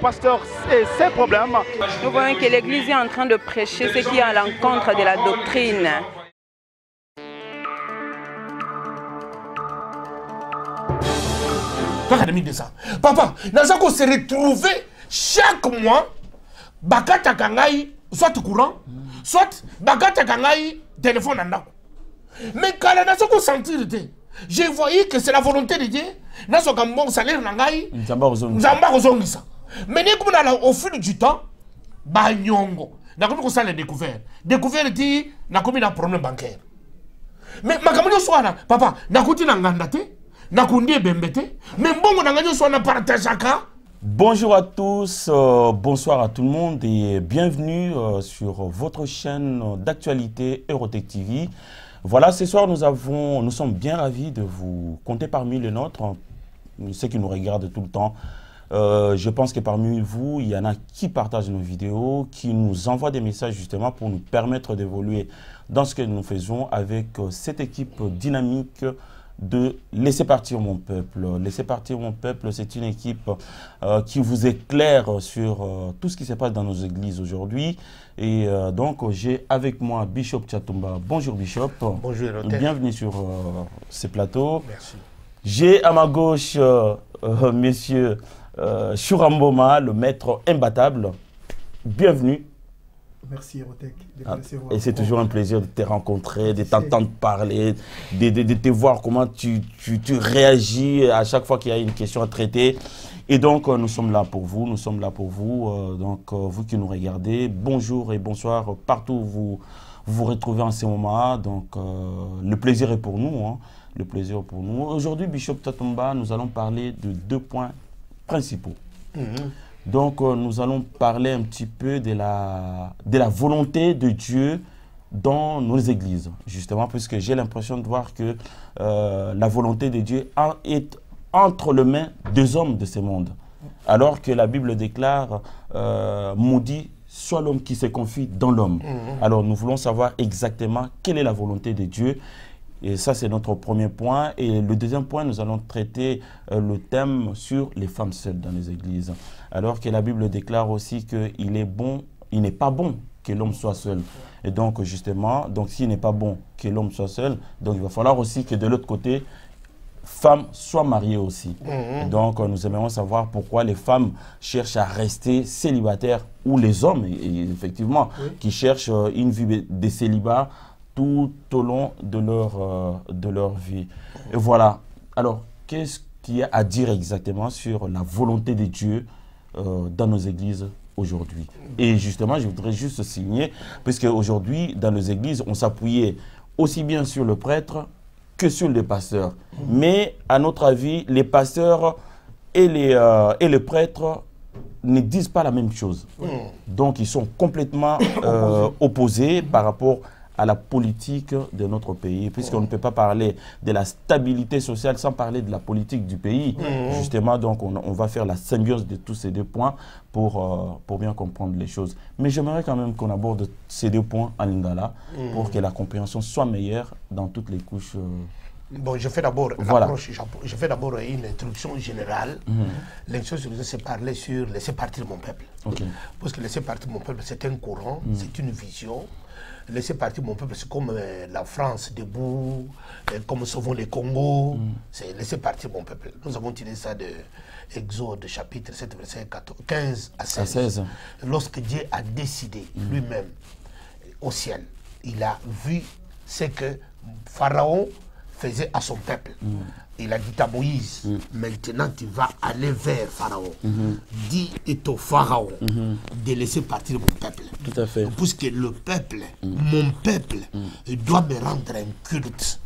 pasteur et ses problèmes. Nous voyons que l'Église est en train de prêcher ce qui est à l'encontre de la doctrine. Papa, nous allons se retrouver chaque mois, bakata kangai, soit courant, soit bakata kangai, téléphone en a. Mais quand nous allons sentir, je voyais que c'est la volonté de Dieu, nous avons un bon salaire, nous avons ça. Mais au fil du temps, nous avons ça les découvertes. Découverte, nous avons un problème bancaire. Mais papa, nous avons un bonjour à tous, bonsoir à tout le monde et bienvenue sur votre chaîne d'actualité Eurotech TV. Voilà, ce soir nous sommes bien ravis de vous compter parmi les nôtres, ceux qui nous regardent tout le temps. Je pense que parmi vous, il y en a qui partagent nos vidéos, qui nous envoient des messages justement pour nous permettre d'évoluer dans ce que nous faisons avec cette équipe dynamique de Laissez partir mon peuple. Laissez partir mon peuple, c'est une équipe qui vous éclaire sur tout ce qui se passe dans nos églises aujourd'hui. Et donc, j'ai avec moi Bishop Tchatumba. Bonjour Bishop. Bonjour Eurotech. Bienvenue sur ce plateau. Merci. J'ai à ma gauche Monsieur Chouramboma, le maître imbattable. Bienvenue. Merci Eurotech. Et c'est toujours un plaisir de te rencontrer, de t'entendre parler, de te voir comment tu réagis à chaque fois qu'il y a une question à traiter. Et donc, nous sommes là pour vous, donc vous qui nous regardez, bonjour et bonsoir partout où vous vous retrouvez en ce moment. Donc, le plaisir est pour nous, hein, le plaisir est pour nous. Aujourd'hui, Bishop Tchatumba, nous allons parler de deux points principaux. Donc, nous allons parler un petit peu de la volonté de Dieu dans nos églises, justement, puisque j'ai l'impression de voir que la volonté de Dieu est entre les mains des hommes de ce monde. Alors que la Bible déclare, maudit soit l'homme qui se confie dans l'homme. Alors, nous voulons savoir exactement quelle est la volonté de Dieu. Et ça, c'est notre premier point. Et le deuxième point, nous allons traiter le thème sur les femmes seules dans les églises. Alors que la Bible déclare aussi qu'il est bon, il n'est pas bon que l'homme soit seul. Et donc, justement, s'il n'est pas bon que l'homme soit seul, donc il va falloir aussi que de l'autre côté, femmes soient mariées aussi. Et donc, nous aimerions savoir pourquoi les femmes cherchent à rester célibataires ou les hommes, effectivement, qui cherchent une vie de célibat tout au long de leur vie. Et voilà. Alors, qu'est-ce qu'il y a à dire exactement sur la volonté de Dieu dans nos églises aujourd'hui? Et justement, je voudrais juste signer, puisque aujourd'hui, dans nos églises, on s'appuyait aussi bien sur le prêtre que sur les pasteurs. Mais, à notre avis, les pasteurs et les prêtres ne disent pas la même chose. Donc, ils sont complètement opposés par rapport à la politique de notre pays, puisqu'on ne peut pas parler de la stabilité sociale sans parler de la politique du pays. Justement, donc, on va faire la symbiose de tous ces deux points pour bien comprendre les choses. Mais j'aimerais quand même qu'on aborde ces deux points en lingala pour que la compréhension soit meilleure dans toutes les couches. Bon, je fais d'abord une introduction générale. L'introduction, c'est parler sur laisser partir mon peuple. Parce que laisser partir mon peuple, c'est un courant, c'est une vision. Laisser partir mon peuple, c'est comme la France debout, comme souvent les Congo. C'est laisser partir mon peuple. Nous avons tiré ça de Exode chapitre 7, verset 15 à 16. Lorsque Dieu a décidé lui-même au ciel, il a vu ce que Pharaon faisait à son peuple. Il a dit à Moïse, maintenant tu vas aller vers Pharaon. Dis au Pharaon de laisser partir mon peuple. Tout à fait. Puisque le peuple, mon peuple, doit me rendre un culte.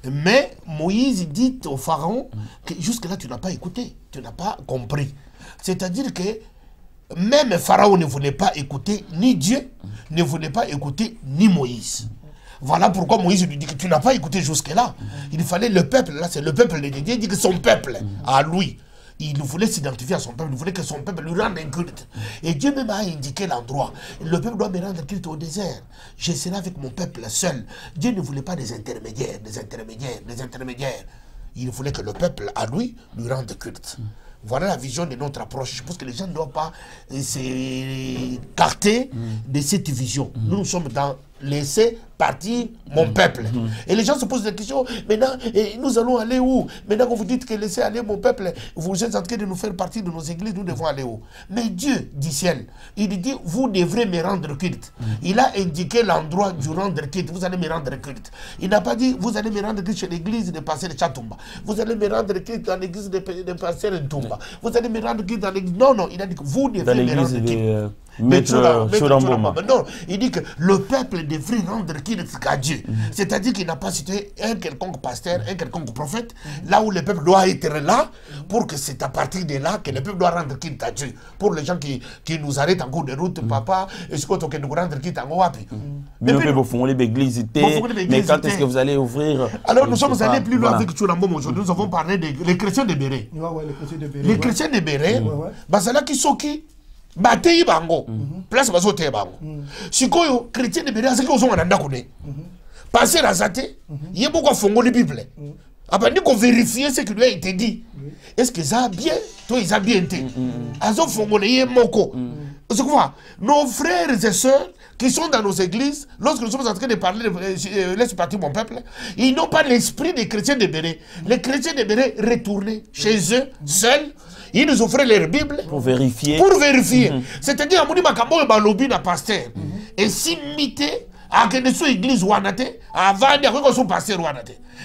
Mais Moïse dit au Pharaon que jusque-là tu n'as pas écouté, tu n'as pas compris. C'est-à-dire que même Pharaon ne voulait pas écouter ni Dieu, ne voulait pas écouter ni Moïse. Voilà pourquoi Moïse lui dit que tu n'as pas écouté jusque-là. Il fallait le peuple, là c'est le peuple de Dieu, il dit que son peuple, à lui, il voulait s'identifier à son peuple, il voulait que son peuple lui rende un culte. Et Dieu même a indiqué l'endroit. Le peuple doit me rendre culte au désert. Je serai avec mon peuple seul. Dieu ne voulait pas des intermédiaires. Il voulait que le peuple, à lui rende culte. Voilà la vision de notre approche. Je pense que les gens ne doivent pas s'écarter de cette vision. Nous sommes dans laisser partir mon peuple. Et les gens se posent des questions. Maintenant, nous allons aller où? Maintenant que vous dites que laissez aller mon peuple, vous êtes en train de nous faire partie de nos églises, nous devons aller où? Mais Dieu du ciel, il dit, vous devrez me rendre culte. Il a indiqué l'endroit du rendre culte. Vous allez me rendre culte. Il n'a pas dit, vous allez me rendre culte chez l'église de Pasteur Chatumba. Vous allez me rendre culte dans l'église de Pasteur Ntumba. Vous allez me rendre culte dans l'église. Non, non, il a dit que vous devrez me rendre culte. Non, il dit que le peuple devrait rendre culte à Dieu. C'est-à-dire qu'il n'a pas cité un quelconque pasteur, un quelconque prophète, là où le peuple doit être là, pour que c'est à partir de là que le peuple doit rendre culte à Dieu. Pour les gens qui nous arrêtent en cours de route, papa, est-ce qu'on doit rendre culte à Wapi? Mais vous fondez l'église, mais quand est-ce que vous allez ouvrir? Alors nous sommes allés plus loin avec Chourambo aujourd'hui, nous avons parlé des chrétiens de Béret. Les chrétiens de Béret, c'est là qui sont qui? Batei bango, place bazote bango. Sikoyo chrétien de Béret, c'est que vous avez un passer à Zate, il y a beaucoup de fonds de Bible. Après, nous vérifier ce qui lui a été dit. Est-ce que ça a bien? Toi, ils ont bien été. Azo fonds de moko. Nos frères et sœurs qui sont dans nos églises, lorsque nous sommes en train de parler, laisse partir mon peuple, ils n'ont pas l'esprit des chrétiens de Béret. Les chrétiens de Béret retournaient chez eux, seuls. Ils nous offraient leur Bible pour vérifier. C'est-à-dire, on a lobby d'un pasteur. Et si mité, à que nous soyons église ou avant de son pasteur ou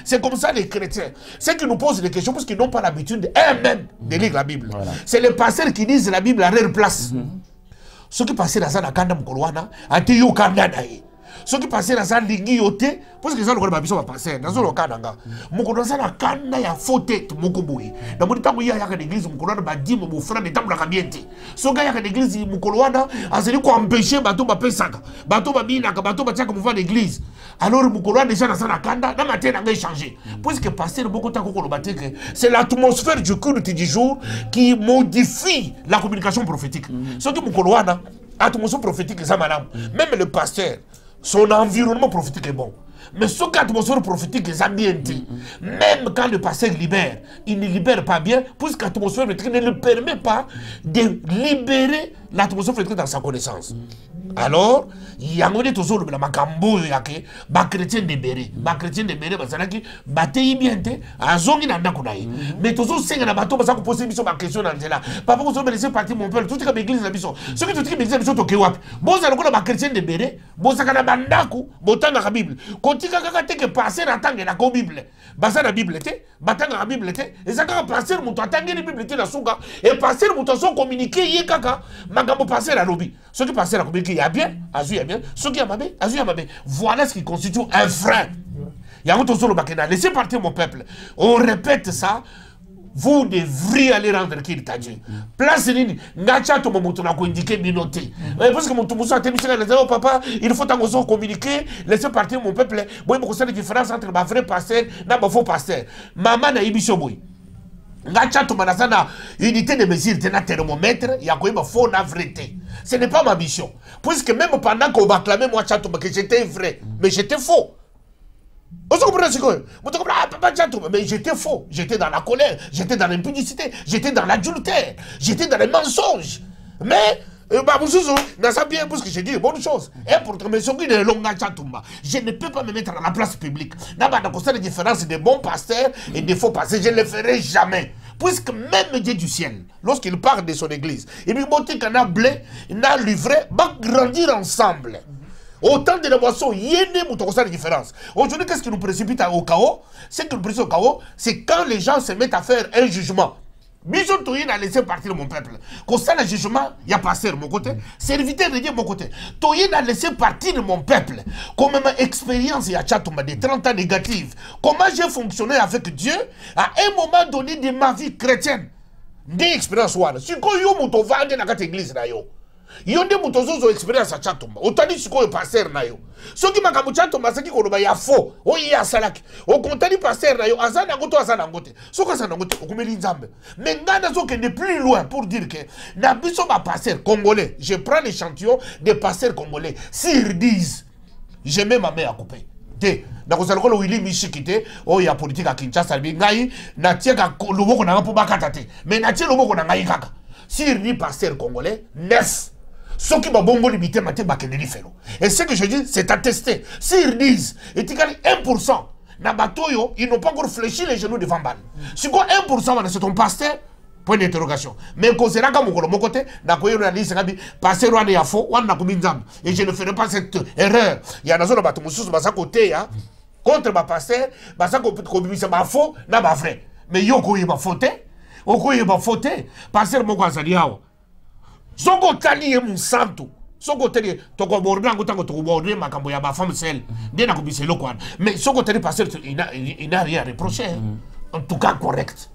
c'est comme ça les chrétiens. Ceux qui nous posent des questions parce qu'ils n'ont pas l'habitude eux-mêmes de lire la Bible. Voilà. C'est les pasteurs qui lisent la Bible à leur place. Ceux qui passent dans la kanda mkolwana, à Tio Kanda naï. Ceux qui passent dans la ligne yoté, parce que ça le babiso va passer dans le Kananga. Mukolo dans la kanda ya faute mukubuyi. Dans mon temps où il y a l'église mukolo ba di mon frère de temple rabiente. Ceux qui y a l'église mukolo wana, a celui qui empêcher bateau ba pesaka, bateau ba bina, bateau ba tchaka mouvement l'église. Alors mukolo déjà dans la kanda, na matin n'a changé. Puisque pasteur beaucoup temps qu'on le que c'est l'atmosphère du culte du jour qui modifie la communication prophétique. Ceux qui mukolo wana, atmosphère prophétique ça madame. Même le pasteur son environnement prophétique est bon. Mais ce qu'atmosphère prophétique est bien dit. Même quand le pasteur libère, il ne libère pas bien, puisque l'atmosphère prophétique ne lui permet pas de libérer l'atmosphère prophétique dans sa connaissance. Alors, il y a un toujours le macambo yake, ba chrétien de Béret, ba chrétien de Béret, ba sanaki, ba tei biente, a zongi na ndakunaï. Mais toujours c'est un bateau, parce qu'on pose une question dans là. Papa, vous avez laissé partir mon père, tout ce que l'église a besoin. Ce que tout ce que l'église a besoin, c'est que bon, ça le ba chrétien de Béret, bon, ça kana bandaku, botan la Bible. Kotika kaka te que passer la tangue la Bible. Basa la Bible te, batanga la Bible te, et ça quand passer mon tangue la Bible te la souka, et passer mon tangue communiquer yé kaka, magamo passer la lobby. Ce qui passer la communiquer y a bien, azu bien, ce qui a mabé, azu a mabé. Voilà ce qui constitue un frein. Il y a un autre solo bakena, laissez partir mon peuple. On répète ça. Vous devriez aller rendre culte à Dieu. Place nini, ngacha to momoto na ko indiquer binoté. Parce que mon tomuso a tenu sur papa, il faut en communiquer, laisser partir mon peuple. Boy mo la différence entre ma vrai pasteur et ma faux pasteur. Maman na ibiso boy. Ngacha to manasana unité de mesure tena thermomètre, ya ko faux na vérité. Ce n'est pas ma mission. Puisque même pendant qu'on va acclamer moi chato que j'étais vrai, mais j'étais faux. Mais j'étais faux, j'étais dans la colère, j'étais dans l'impudicité, j'étais dans l'adultère, j'étais dans les mensonges. Mais, dans ça bien, parce que j'ai dit les bonnes choses. Et pourtant, je ne peux pas me mettre à la place publique. Dans la différence des bons pasteurs et des faux pasteurs, je ne le ferai jamais. Puisque même Dieu du ciel, lorsqu'il parle de son église, il lui montre qu'on a blé, il a livré, va grandir ensemble. Autant de la boisson, il y a une différence. Aujourd'hui, qu'est-ce qui nous précipite au chaos? Ce qui nous précipite au chaos, c'est quand les gens se mettent à faire un jugement. Bijon Toyin a laissé partir mon peuple. Quand ça, le jugement, il y a passé de mon côté. Serviteur de Dieu de mon côté. Toyin a laissé partir mon peuple. Comme ma expérience, il y a de 30 ans négative. Comment j'ai fonctionné avec Dieu à un moment donné de ma vie chrétienne. Des expériences. Si vous avez dans cette église, yonde mutozozo experience a chatumba otani sikoyo passer na yo soki makambo chatumba saki koloba ya faux oyi ya salaki okontani passer na yo azana ngoto azana ngote soka azana ngote okumeli nzambe mais ngana soki ne plus loin pour dire que na biso ba passer congolais je prends l'échantillon des pasteurs congolais sur 10 je mets ma main à couper te nakozala ko Willy Mishikite o ya politique à Kinshasa ngai na tieka loboko na po bakata te mais na tie loboko na ngai kaka sur ni pasteur congolais neuf ceux qui babongo limité maté bakende felo et ce que je dis c'est attesté sur 10 et tikali 1% na batoyo ils n'ont pas encore fléchi les genoux devant Ban si quoi 1% c'est ton pasteur. Point d'interrogation. Mais quand c'est là que mon côté, passer loin de faux, et je ne ferai pas cette erreur. Il y a un autre bateau, côté, contre ma pasteur, ma faux, n'a pas vrai. Mais yoko y ma faute, oko y ma faute, passer mon gazaliao. Son côté, mon santo. Son côté, ton commandant, ton bordé, ma camboya, ma femme, celle, bien accomplissé le coin. Mais son côté, passer, il n'a rien à reprocher. En tout cas, correct.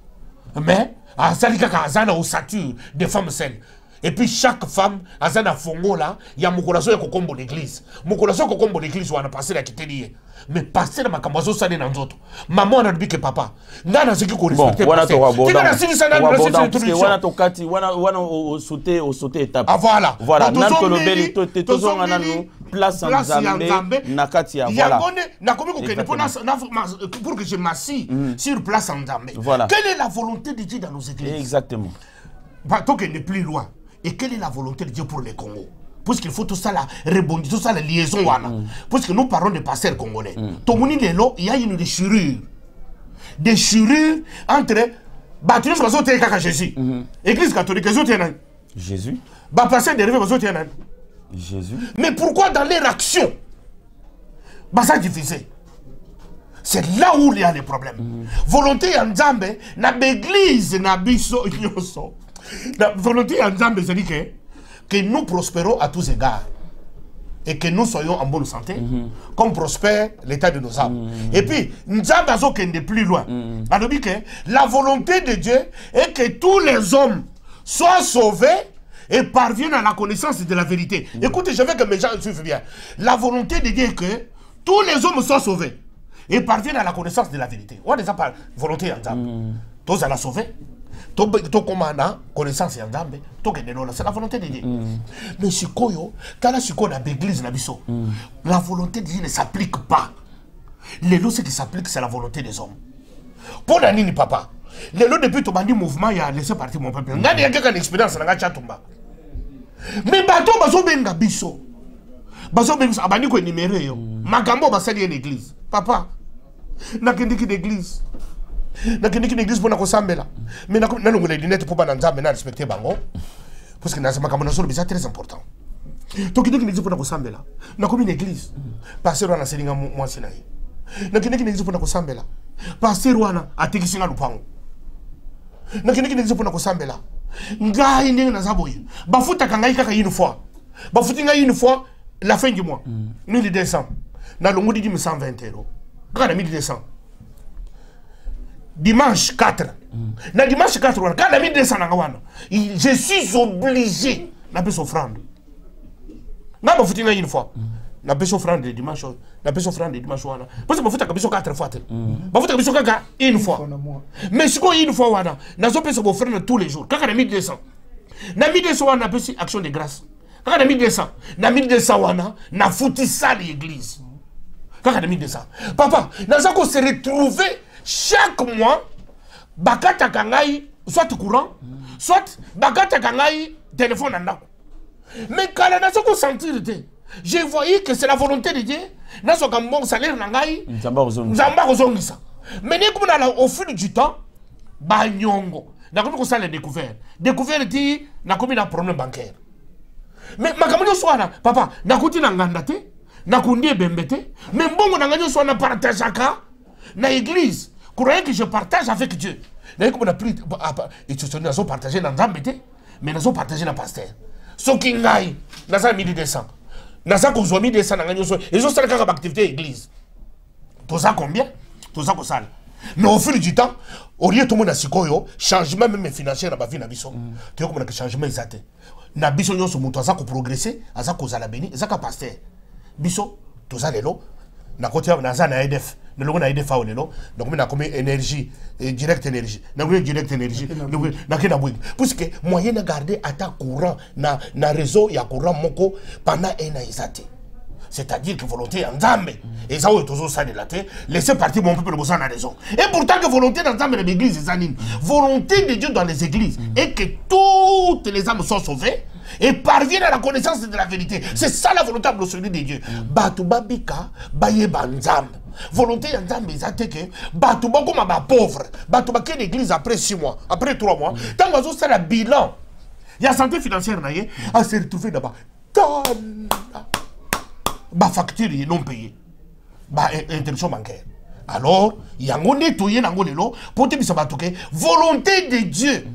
Mais, à Salikaka, Azana au sature des femmes celles. Et puis chaque femme, Azana Fongo là, il y a mon corazon qui combo l'église. Mon corazon qui combo l'église, on a passé la quitter. Mais passer dans ma camazo, ça n'est dans d'autres. Maman a dit que papa. N'a pas ce qui correspond. Bon, on a sauté étape. Ah voilà. Voilà. Nanto Lobeli, toujours en nous place en Zambé, Nakatia. Voilà. Pour que je m'assieds sur place en Zambé. Voilà. Quelle est la volonté de Dieu dans nos églises? Exactement. Tant qu'elle n'est plus loin. Et quelle est la volonté de Dieu pour les Congos? Puisqu'il faut tout ça là, rebondir, tout ça la liaison. Puisque nous parlons de pasteurs congolais. Tomoni Lelo, il y a une déchirure. Déchirure entre Baptiste et Jésus. Église catholique, Jésus. Pasteur dérivé Jésus. Mais pourquoi dans leur action ça divisé? C'est là où il y a les problèmes. Volonté en Zambé, na l'église, na biso, la volonté en Zambé, c'est que nous prospérons à tous égards. Et que nous soyons en bonne santé, comme prospère l'état de nos âmes. Et puis, Nzambe a plus loin. La volonté de Dieu est que tous les hommes soient sauvés et parviennent à la connaissance de la vérité. Écoutez, je veux que mes gens suivent bien. La volonté de Dieu est que tous les hommes soient sauvés et parviennent à la connaissance de la vérité. On a déjà parlé de volonté en Zambé. Tous à la sauver. Tout commandant, connaissance en Zambé. C'est la volonté de Dieu. Mais si koyo, quand on a l'église, la volonté de Dieu ne s'applique pas. Les lois, ce qui s'applique, c'est la volonté des hommes. Pour la nini, papa. Les lois, depuis ton mouvement, il a laissé partir mon peuple. Il y a quelqu'un d'expérience dans la chatumba. Mais bateau, bazo benga biso. Bazo benga abani ko énuméré yo. Magambo basali une église. Papa. Na kendiki d'église. Na kendiki d'église pour na kosambela. Mais na longo les lunettes pour pas nzambe na respecter bango. Parce que na makambo na solo c'est très important. To kendiki d'église pour na kosambela. Na komi une église. Pasteur wana selinga moi sinayi. Na kendiki d'église pour na kosambela. Pasteur wana atekisinga lupango. Na kendiki d'église pour na kosambela. Ngai ndenge nazaboye bafuta kangai kaka une fois bafuti ngai une fois la fin du mois 1200 na longo di 120 €. Kana 1200 dimanche 4 na dimanche 4 wana kana 1200 na wana je suis obligé na payer offrande na bafuti ngai une fois na payer offrande de dimanche na payer offrande de dimanche wana parce que bafuta kabiso 4 fois bafuta kabiso kaka une fois mais si ko une fois wana na zo payer offrande tous les jours kaka na 1200 na 1200 wana payer action de grâce kaka na 1200 wana na futi ça l'église kaka na 1200 papa na za ko se retrouver chaque mois bakata kangai soit courant soit bakata kangai téléphone andako mais quand na za ko sentir je voyais que c'est la volonté de Dieu. N'a pas un bon salaire nangai. Nzamba kozongisa. Mais ne comme au fil du temps, banyongo. Na comme ça les découvert. Découvert dit na comme un problème bancaire. Mais makamyo soana papa, na kuti na ngandate, na kundi bembete, mais bongo na nganyo soana partageaka na église. Croyez que je partage avec Dieu. Na comme na plus et tu na so partager na nzambete, mais na so partager na pasteur. Soki ngai na za 1200. Naza ko zomi de sana nganyo so ils ont ça comme activité église tout ça combien tout ça ko sala mais au fil du temps au lieu tout monde a sikoyo changement même financier na ba vie na biso tu comme na changement exact na biso nyoso muto aza ko progresser aza ko zala beni aza ka pasteur biso tout ça lelo na côté na za na EDF na longo na EDF au lelo donc na comme énergie direct énergie na direct énergie na kena bwing puisque moyen de garder atta courant na réseau ya courant moko pendant un an isate c'est-à-dire que volonté en Nzambe. Et ça, oui, toujours ça de la terre. Laissez partir mon peuple, vous en a raison. Et pourtant, que volonté dans Nzambe, l'église, c'est anime. Volonté de Dieu dans les églises. Et que toutes les âmes soient sauvées et parviennent à la connaissance de la vérité. C'est ça la volonté absolue de Dieu. Batu babika, baye banzambe. Volonté en Nzambe, c'est que batu ba comme ba pauvre. Batu ba qui l'église après 6 mois, après 3 mois. Tant que vous avez le bilan, il y a santé financière, à se retrouver là-bas. Ba facture non payée. Ba interruption bancaire. Alors, il y a un nettoyé dans le lot pour te dire volonté de Dieu.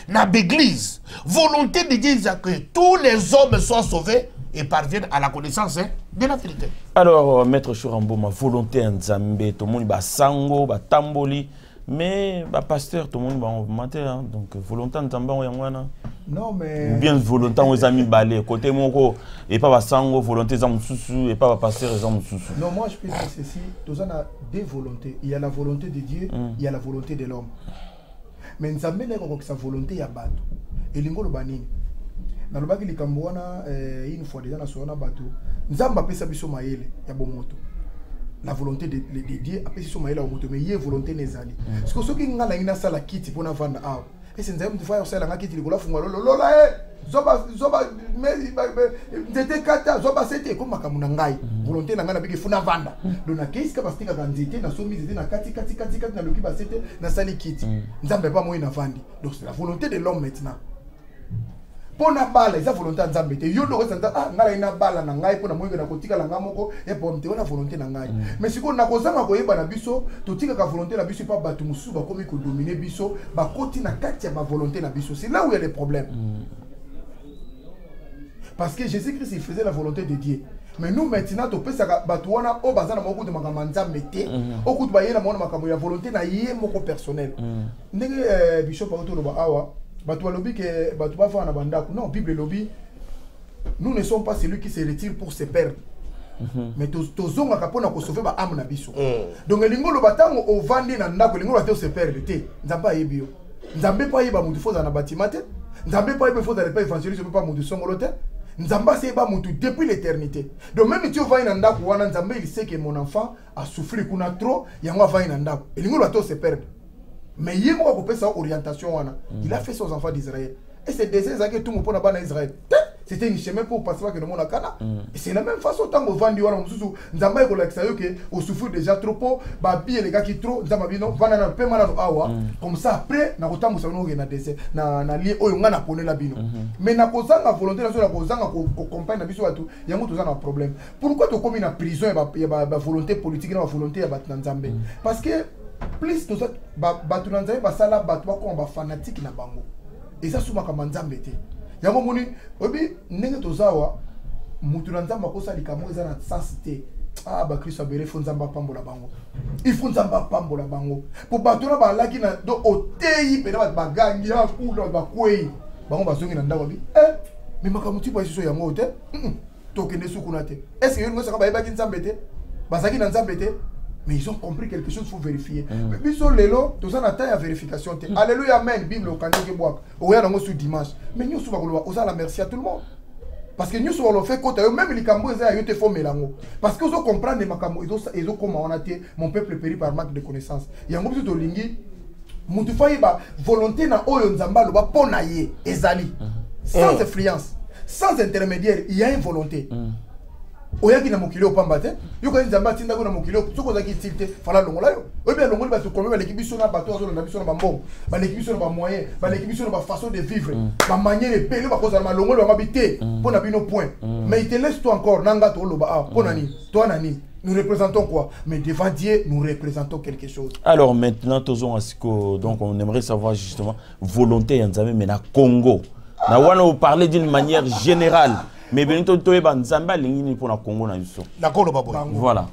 Dans l'église, volonté de Dieu, c'est que tous les hommes soient sauvés et parviennent à la connaissance de la vérité. Alors, Maître Chorambo, ma volonté en Zambé, tout le monde va sango, va tamboli, mais pasteur, tout le monde va augmenter. Donc, volonté en Zambé, non, mais. Ou bien volonté en amis balé, côté moko, et pas sango, volonté en soussou, et pas pasteur en soussou. Non, moi je peux dire ceci, tous on a deux volontés. Il y a la volonté de Dieu, il y a la volonté de l'homme. Mais nous avons sa volonté à battre. Et l'ingolo banini. Dans le bagi likambouana, une fois déjà na soana bateau. Nous avons appelé ça biso maele ya bomoto. La volonté de Dieu appelé ça maele ya bomoto, mais il y a volonté nezali. Parce que ceux qui n'ont pas la sala kiti pour na vendre ah. Et c'est nous faire ça la kiti likola funga lola zoba ndete kata zoba c'était comme makamuna ngai volonté na ngana biki funa vanda donc na case ka bastika ganzete na somi zete na kati na loki ba c'était na sali kiti nzambe pas moi na vandi donc c'est la volonté de l'homme maintenant pour na bala isa volonté nzambe te yo do santa ah ngala ina bala na ngai pour na moi na kotika la ngamoko e bon te na volonté na ngai mais siko na kozanga koyeba na biso totika ka volonté na biso pas batu musu ba komi ko dominer biso ba koti na kati ya ba volonté na biso c'est là où il y a les problèmes. Parce que Jésus-Christ il faisait la volonté de Dieu. Mais nous maintenant tu peux ça batouana au bazana moko de makamanda mete au coup de bayena mona makambo ya volonté na yé moko personnel. Ndenge bishop auto loba awa batou lobi que batou ba fa na bandako non Bible lobi nous ne sommes pas celui qui se retire pour se perdre. Mais tozonga kapona ko sauver ba âme na biso. Donc lingolo batango o vandi na ndako lingolo te se perdre te. Nzamba yebio. Nzambe pa yeba mutu foza na bâtiment te. Nzambe pa yeba foza pas évangéliste pas mutu songolo te. Nzamba c'est pas mutu depuis l'éternité. Donc même si tu vas na ndako wana Nzambe il sait que mon enfant a souffert kuna trop yango va na ndako. Lingolo to se perdre. Mais il y a une orientation. Il a fait ça aux enfants d'Israël. Et c'est des choses que tout le monde n'a pas en Israël. C'était un chemin pour passer que le monde a Cana. Et c'est la même façon tant qu'on vend du Wana Moussou. Nzamba est collègue sérieux que au souffle déjà trop peu. Babi et les gars qui trop. Nzamba bino vana na peu malade awa. Comme ça après na kotambo sa no na dessert na lié oyo ngana pone la bino. Mais na kozanga volonté na so na kozanga ko compagne na biso watu. Yango tozana un problème. Pourquoi tu comme na prison et ba volonté politique na volonté ya bat Nzambe? Parce que plus tout ça batu na Nzambe basala batu ko ba fanatique na bango. Et ça souma comme Nzambe te. Yango moni obi ndenge tozawa mutu na Nzambe ko sali kamo eza na sensité. Ah ba Christ abere fo Nzamba pambola bango. Il faut Nzamba pambola bango. Pour batu na ba laki na do oteyi pe na ba gangi ya kula ba kwei. Bango bazongi na ndako bi. Mais makamuti ba iso yango te. Tokende sukuna te. Est-ce que yo ngosaka ba yeba ki Nzambe te? Bazaki na Nzambe te? Mais ils ont compris quelque chose, il faut vérifier. Mais puis sur les lots, tout ça n'a pas de vérification. Alléluia, amen, Bible, au canal de bois. Au regarde sur dimanche. Mais nous souvent on la merci à tout le monde. Parce que nous souvent on fait côté même les cambos ils te font mélango. Parce que vous comprenez les macamos ils ont comment on a été mon peuple périt par manque de connaissances. Il y a un groupe de lingi. Mutu fayi ba volonté na oyo nzamba lo ba ponaye ezali. Sans influence, sans intermédiaire, il y a une volonté. Oyaki na mokili opamba te yoko nzamba tinda ko na mokili soko zaki tilte fala longola yo obi longola ba to kombe ba l'équipe biso na bato zo na biso na bambom ba l'équipe biso na ba moyen ba l'équipe biso na ba façon de vivre ba manière de payer ba koza na longola ba mabité pour na bino point mais il te laisse toi encore nanga to loba ah pour nani toi nani nous représentons quoi mais devant Dieu nous représentons quelque chose. Alors maintenant tozon asiko donc on aimerait savoir justement volonté ya Nzambe mais na Congo na wana vous parler d'une manière générale. Mais Benito Toeba Nzamba lingini pour la Congo na biso. D'accord babo. Voilà.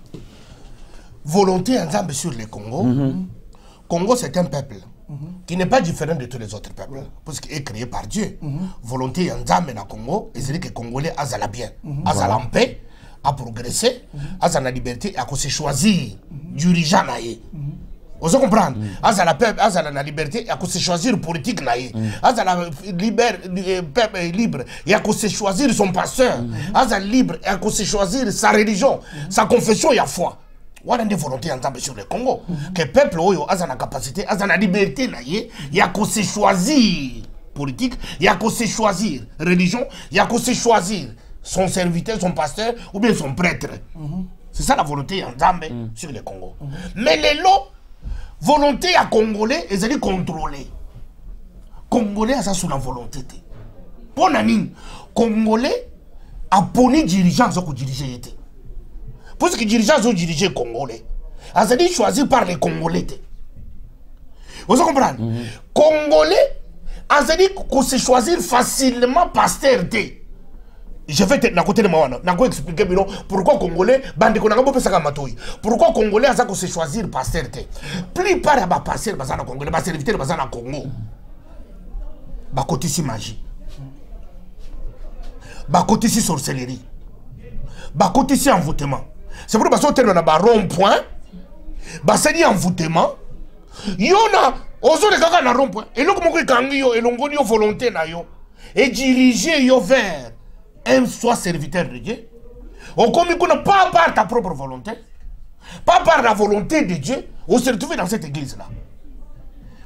Volonté Nzamba sur le Congo. Congo c'est un peuple qui n'est pas différent de tous les autres peuples parce qu'il est créé par Dieu. Volonté Nzamba na Congo et c'est que les Congolais azala bien, azala en paix, à progresser, azala liberté, à se choisir dirigeant naé. Vous comprenez? Azala peuple, azala la liberté, il y a que se choisir politique naïe. Azala peuple libre, il y a que se choisir son pasteur. Azala libre, il y a que se choisir sa religion, sa confession, il y a foi. On a des volontés ensemble sur le Congo. Que le peuple a la capacité, a la liberté naïe, il y a que se choisir politique, il y a que se choisir religion, il y a que se choisir son serviteur, son pasteur ou bien son prêtre. C'est ça la volonté ensemble sur le Congo. Mais les lots volonté à Congolais, ils allaient contrôler. Congolais, ça sous la volonté. Pour nani, Congolais a poni dirigeants qui dirigeaient. Pour ce que les dirigeants ont dirigé Congolais, ils allaient choisir par les Congolais. Vous comprenez? Congolais, ils allaient se choisir facilement pasteur. Je vais être à côté de moi, je vais expliquer pourquoi Congolais, pourquoi Congolais a se choisir pasteur. Plus par les pasteurs dans Congolais, les serviteurs dans le Congo, ils côté si magie, ils côté si sorcellerie, ils côté si envoûtement. C'est pour ça que nous avons un rond-point, ils envoûtement. Il y a un rond-point, et nous avons volonté et diriger vers un soit serviteur de Dieu, on ne pas par ta propre volonté, pas par la volonté de Dieu, on se retrouve dans cette église-là.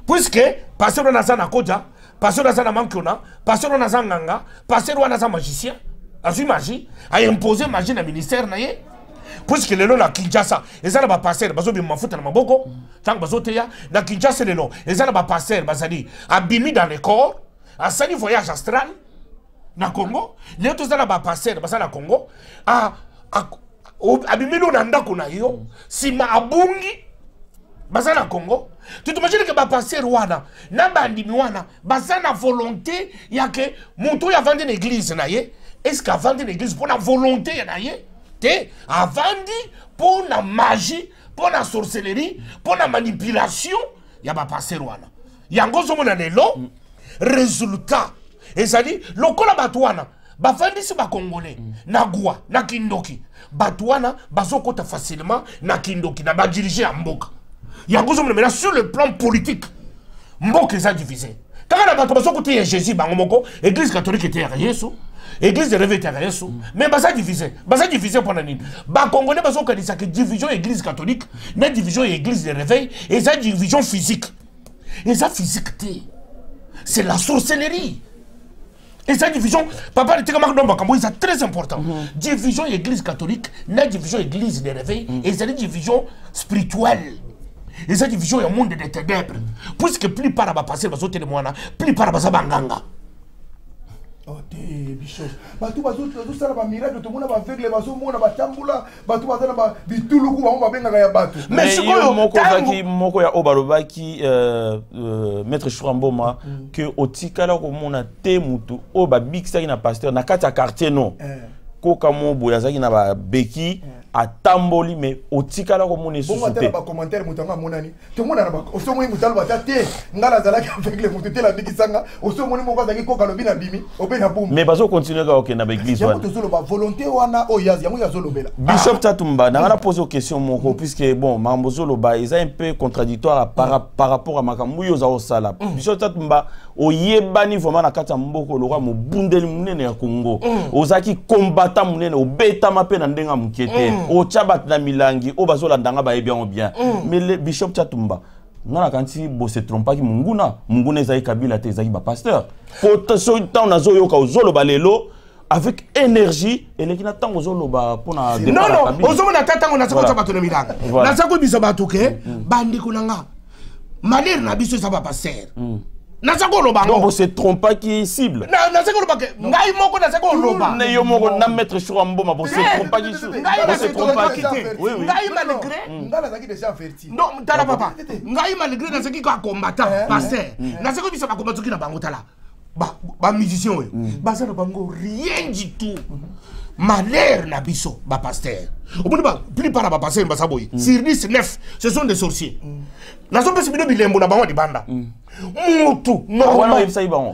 Puisque, pasteur Nazana Kodja, pasteur Nazana Mankiona, pasteur Nazana Nanga, pasteur Nazana magicien, a su magie, a imposé magie dans le ministère, puisque le long de Kinshasa, et ça va passer, bazo bi mafuta na maboko, tant bazo teya, na Kinshasa le long, et ça va passer, bazali, abimi dans le corps, a sali voyage astral, na Congo, les autres là bas passer dans le Congo, abimino nanda kuna yo, sima abungi, bazana Congo. Tu t'imagines que bas passer Rwanda, na bandi miwana, bazana volonté, ya que monto ya vendre l'église na ye, est-ce qu'à vendre l'église pour la volonté na ye, te, à vendre pour la magie, pour la sorcellerie, pour la manipulation, ya bas passer Rwanda. Yango zomo na lelo, résultat. Et ça dit, le kola batouana, bafandisi ba Congolais, na Gwa, na Kindoki, batouana, bazokota facilement, na Kindoki, na ba diriger à Mboka. Yangozo maintenant sur le plan politique, Mboka est divisé. Quand on a batouana, Jésus, Bangomoko, église catholique était à Yesu, église de réveil était à Yesu, mais basa divisé pour la nuit. Ba Congolais, bazoka dit ça que division église catholique, na division église de réveil, et ça division physique. Et ça physique, c'est la sorcellerie. Et cette division, papa, c'est très important. Division église catholique, la division église de réveil, et c'est une division spirituelle. Et cette division est un monde des ténèbres. Puisque plus par la passer, plus par la banganga. Oh, Bishop. Batu bazo sala ba miracle to mona ba aveugle bazo mona ba tambula batu bazana ba bituluku ba mba benga ya batu. Mais sikoyo moko ya obalobaki maître Churamboma que otikala ko mona te mutu o ba bikisa na pasteur na kati ya quartier non. Ko kamo boyazaki na ba beki atamboli mais otikala ko mona sous. Bon ba commentaire mutanga monani. To mona ba oso mo mutalo ba te ngala zalaki aveugle mutu te la bikisanga oso mo moko zaki ko kalobi na bimi obena boum. Mais bazo continuer ka ok na ba église wana. Yamu tozolo ba volonté wana o yazi yamu yazolo bela. Bishop Tatumba na la poser question moko puisque bon mambozolo ba est un peu contradictoire par rapport à makambu yo za osala. Bishop Tatumba oyebani vraiment na kata mboko lokwa mo bundeli munene ya Congo. Ozaki combattant munene obeta mape na ndenga mukete. O tchabat na milangi o bazola ndanga ba bien bien. Mais le Bishop Tatumba ngana kanti bo se trompa ki munguna ezai kabila te ezai ba pasteur. Pour so temps na zo yoka ozolo balelo avec énergie et les qui n'attendent aux oloba pour na non non aux hommes n'attendent na sako sabato na milanga na sako biso batuke bandi kunanga malheur na biso ça va passer na sako loba non c'est trompa qui cible na sako loba ngai moko na sako loba na yo moko na maître Churamboma bo c'est trompa qui cible c'est trompa qui oui ngai malgré ngala zaki déjà averti non tala papa ngai malgré na saki ka combattant passer na sako biso ba combattuki na bango tala ba musicien oyo baza na bango rien du tout malheur na biso ba pasteur oboni ba plus par ba pasteur ba saboyi sur 10 9 ce sont des sorciers na so pesi bilembo na bango di banda Mutu normal.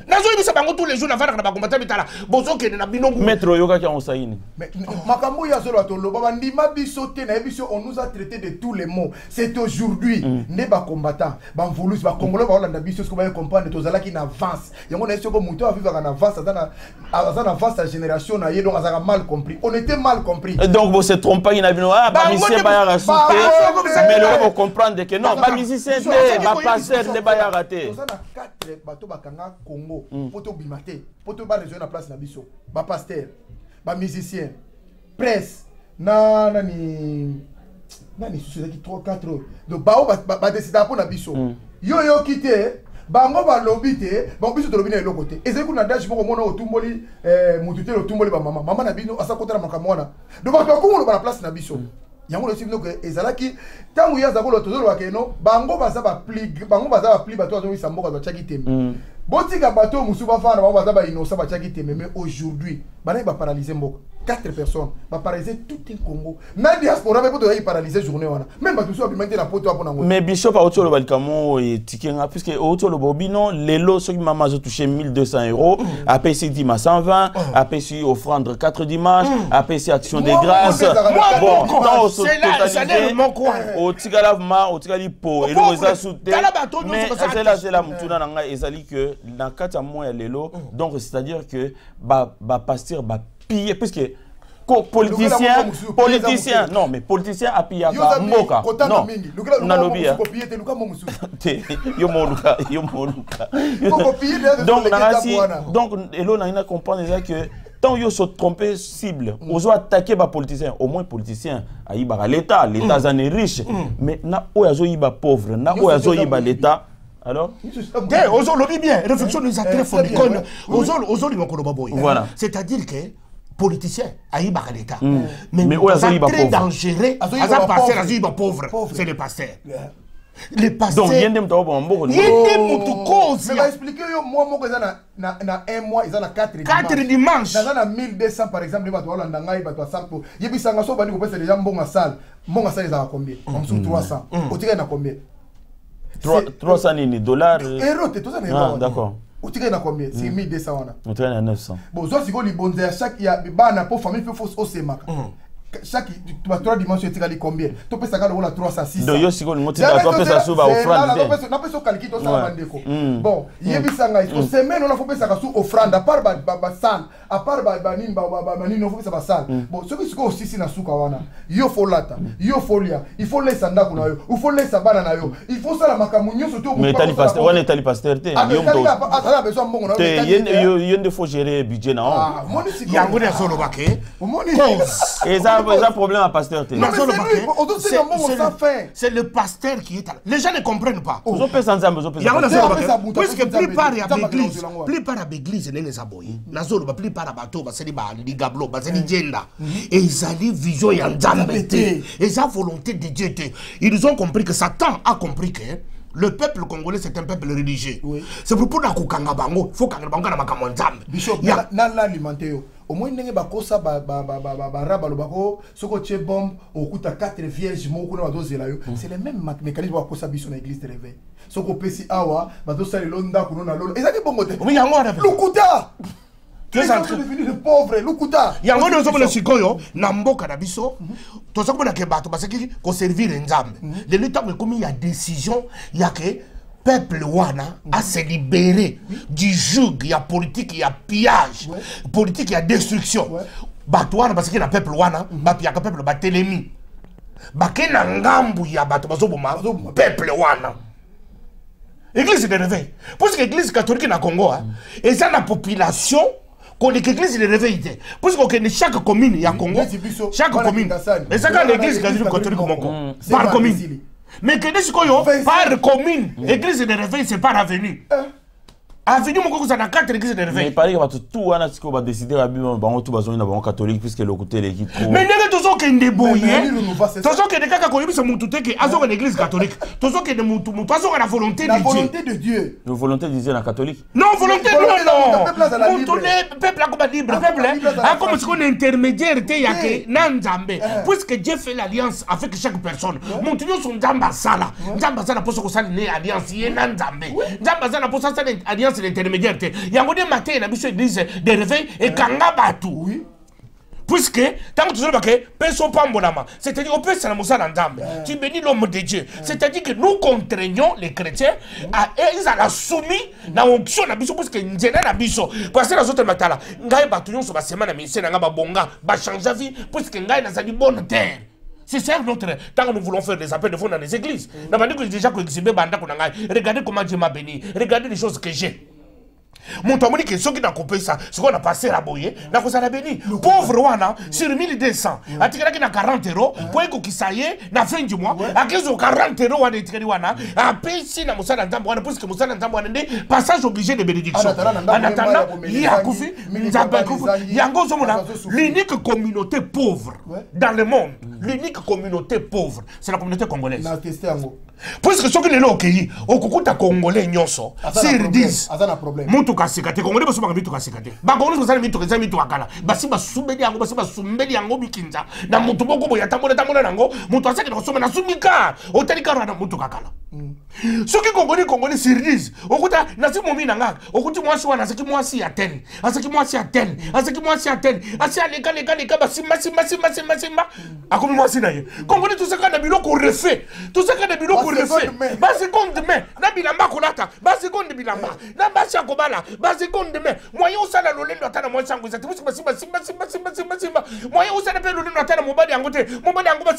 Nazo yebisa bango tous les jours na vana na bakombata bitala. Bozo kene na binongo. Maître yoka ki on saini. Mais makambo ya zolo atolo baba ndima biso te na biso on nous a traité de tous les mots. C'est aujourd'hui ne ba combattant ba mvulus ba congolais ba olanda biso ko ba comprendre tozala ki na avance. Yango na soko muto a vivre en avance dans avance la génération na donc azaka mal compris. On était mal compris. Donc vous se trompez na bino ah ba musicien ba ya racheter mais le faut comprendre que non ba musicien te ba passer ne ba ya rater. Tozana 4 bato bakanga Congo poto bimate poto ba rejoindre la place na biso ba pasteur ba musicien presse nani susu qui 3 4 donc ba décider pour na biso yo quitté bango ba lobby te bango biso to lobby na lo côté ezali kuna dash moko mona otumboli mutute otumboli ba mama na bino asa kotala makamona donc ba ko ba la place na biso yango le sibino que ezalaki tangu ya zakolo tozolo wakeno bango baza ba pli bato azo isa mboka ba chaki teme botika bato musu ba fana bango baza ba innocent ba chaki teme mais aujourd'hui bana ba paralyser mboka 4 personnes va paralyser tout le Congo. Na diaspora ba poto y paralyser journée wana. Même ba tuso abimante na poto apona ngo. Mais Bishop a otolo balikamo et tikenga puisque otolo bobino lelo soki mama zo touché 1200 €, après ici dimanche 120, après ici offrande 4 dimanches, après ici action de grâce. Bon, c'est là mon coin. O tigala ma, o tigali po et le za souté. Mais c'est là mutuna nanga ezali que na kata moya lelo donc c'est-à-dire que ba pasteur ba piller puisque politicien non mais politicien a pillé mboka non na lobby yo moluka donc elo na ina comprendre ça que tant yo se tromper cible ozo attaquer ba politicien au moins politicien ayiba l'état zane riche mais na oyazo yiba pauvre na oyazo yiba l'état. Alors aujourd'hui bien réflexion nous a très fondé aujourd'hui voilà c'est-à-dire que politicien aïba l'état mais c'est très dangereux aza pauvre c'est le pasteur les pasteurs donc yende mto ba mboko mais va expliquer yo moi moko na un mois ils ont 4 dimanches dans 1200 par exemple ba to Holanda ngai ba to sample yebisanga so bani ko pesa déjà mbonga salle za combien en dessous 300 otika na combien 300 dollars euro te toza na euro d'accord otika na combien c'est 1200 wana otika na 900 bon zo siko libonza chaque ya bana pour famille faut osemaka chaque 3 dimensions etika li combien to pesa ka la 300 600 donc yo siko ngoti ba to pesa suba offrande na pesa kaliki to sala bandeko bon yebisanga ito semaine on a faut pesa ka su offrande à part ba san à part ba nini no faut pesa ba san bon ce qui siko aussi na suka wana yo faut lata yo folia il faut laisser ndako na yo il faut laisser bana na yo il faut sala makamunyo surtout mais tali pasteur wana tali pasteur te yo mto atala besoin mbongo na yo yende faut gérer budget na on yango na solo bake et ça problème à pasteur te c'est le pasteur qui est là les gens ne comprennent pas ozo pesa nzambe ozo pesa puisque plupart ya l'église nene zaboyi na solo ba plupart ya bato ba seli ba ligablo ba seli jenda et ils allaient vision ya nzambe te et sa volonté de Dieu te ils ont compris que Satan a compris que le peuple congolais c'est un peuple religieux c'est pour na kukanga bango faut kanga bango na makambo nzambe bishop na l'alimenter yo au moins ndenge bakosa raba lobako soko tche bombe okuta 4 vierges moko na bazozela yo c'est le même mécanisme bakosa biso na église de réveil soko pesi awa bazosala londa kuno na lolo ezaki bongo te oui yango na lukuta les gens sont devenus de pauvres lukuta yango nzo mona sikoyo na mboka na biso to soko na ke bato basaki ko servir nzambe de l'état comme il y a décision il y a que peuple wana a se libéré du joug, il y a politique, il y a pillage, politique, il y a destruction. Bato wana parce que le peuple wana, il y a un peuple batelemi. Baké na ngambu ya bato bazoboma peuple wana. Église de réveil. Parce que l'église catholique na Congo et ça la population qu'on est l'église de réveil. Parce que chaque commune il y a Congo, chaque commune. Mais ça quand l'église catholique par commune. Mais que des par commune, l'église de réveil, c'est pas l'avenue. Avenue, mon ça a 4 églises de réveil. Mais il paraît que tout le monde a décidé de faire tout catholique puisque le côté l'équipe. Mais nous avons tozokende boye tozokende kaka koyebisa mutu te ke azoka na église catholique tozokende mutu azoka na volonté de Dieu. La volonté de Dieu na catholique. Non, volonté non. Peuple a libre. Peuple a comme ce qu'on est intermédiaire te yake na Nzambe. Puisque Dieu fait l'alliance avec chaque personne. Mutu yo son Nzamba sala. Nzamba sala poso ko sala ne alliance ye na Nzambe. Nzamba sala poso sala alliance l'intermédiaire te. Yango de matin na biso église de réveil et kanga batu. Oui. Puisque, tant que tu dis c'est-à-dire on peut se tu bénis l'homme de Dieu. C'est-à-dire que nous contraignons les chrétiens à ils à la soumis dans l'onction de Biso, puisque nous avons Biso. Parce que les autres matala, nous avons sur la semaine, mais c'est un bonga, va changer la vie, puisque nous avons une bonne terre. C'est ça notre. Tant que nous voulons faire des appels de fonds dans les églises, nous avons dit que déjà regardez comment Dieu m'a béni, regardez les choses que j'ai. Mon tamoni que ceux qui n'ont coupé ça, ce qu'on a passé à boyer, n'a pas à béni. Pauvre Wana, sur 1200, à tirer qui n'a 40 €, pour que ça y est, na fin du mois, à 15 ou 40 €, à des Wana, à payer si na Moussa Ntamboana, parce que Moussa Ntamboana, passage obligé de bénédiction. En attendant, il y a Koufi, Yango Zomona, l'unique communauté pauvre dans le monde, l'unique communauté pauvre, c'est la communauté congolaise. Puisque ceux qui ne l'ont accueilli, au coucou ta Congolais nyonso, s'ils disent, Moutou Kassikate, Congolais, parce que Moutou Kassikate, Bagolais, vous allez Moutou Akala, Basiba Soubedi Ango, Basiba Soubedi Ango Bikinza, na Moutou Boko, Yatamona Nango, Moutou Asaki, na Soumika, au Talikara, na Moutou Kakala. Ceux qui Congolais, s'ils disent, au coup de Nasi Mominanga, au coup de moi, c'est qui moi si à tel, à ce qui moi si à tel, à ce qui moi si à tel, à ce les gars, Basima, à comme moi si d'ailleurs. Congolais, tout ce qu'on a bilo qu'on refait, tout ce qu'on a bilo qu'on refait, bas seconde demain, na bilamba kolata, bas seconde bilamba, na basia kobala, bas seconde demain, moyen où ça la lolé l'atana moi sango, ça te pousse simba, moyen où ça l'appelle lolé l'atana mon badi angote,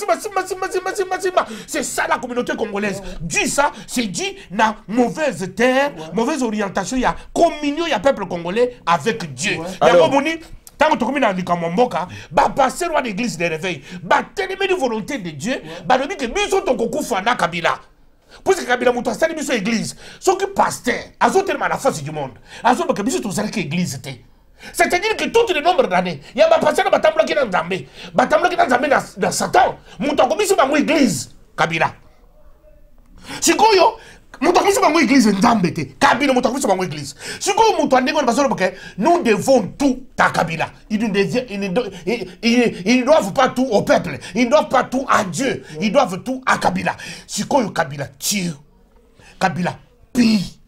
simba, c'est ça la communauté congolaise. Dit ça, c'est dit na mauvaise terre, mauvaise orientation, il y a communion, il y a peuple congolais avec Dieu. Alors, tant que tu communes avec Kamomboka, bah passer loin l'église de réveil, bah télémer de volonté de Dieu, bah le dit que biso ton kokou fana Kabila. Puisque Kabila moutou a sali biso église, ce que pasteur, a tellement la face du monde, a que biso ton sali que église te. C'est-à-dire que tout le nombre d'années, il y a ma pasteur batambla qui dans Zambé, dans Satan, moutou comme biso dans église, Kabila. Si koyo, moutou comme biso dans église Nzambe te, Kabila moutou comme biso dans église. Si koyo moutou ande kon basolo porque nous devons tout à Kabila. Ils ne doivent pas tout au peuple, ils ne doivent pas tout à Dieu, ils doivent tout à Kabila. Si koyo Kabila tue, Kabila pille,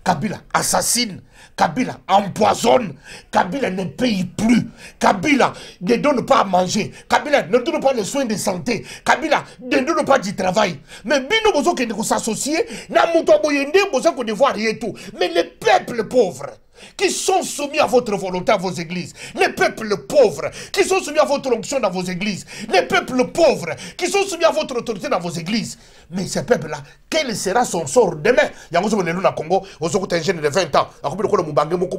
Kabila assassine, Kabila empoisonne, Kabila ne paye plus, Kabila ne donne pas à manger, Kabila ne donne pas les soins de santé, Kabila ne donne pas du travail. Mais bino bozo qui ne s'associer, na mouto boyende bozo qu'on ne voit rien tout. Mais les peuples pauvres qui sont soumis à votre volonté à vos églises, les peuples pauvres qui sont soumis à votre onction dans vos églises, les peuples pauvres qui sont soumis à votre autorité dans vos églises. Mais ces peuples-là, quel sera son sort demain? Il y a un Congo, un jeune de 20 ans,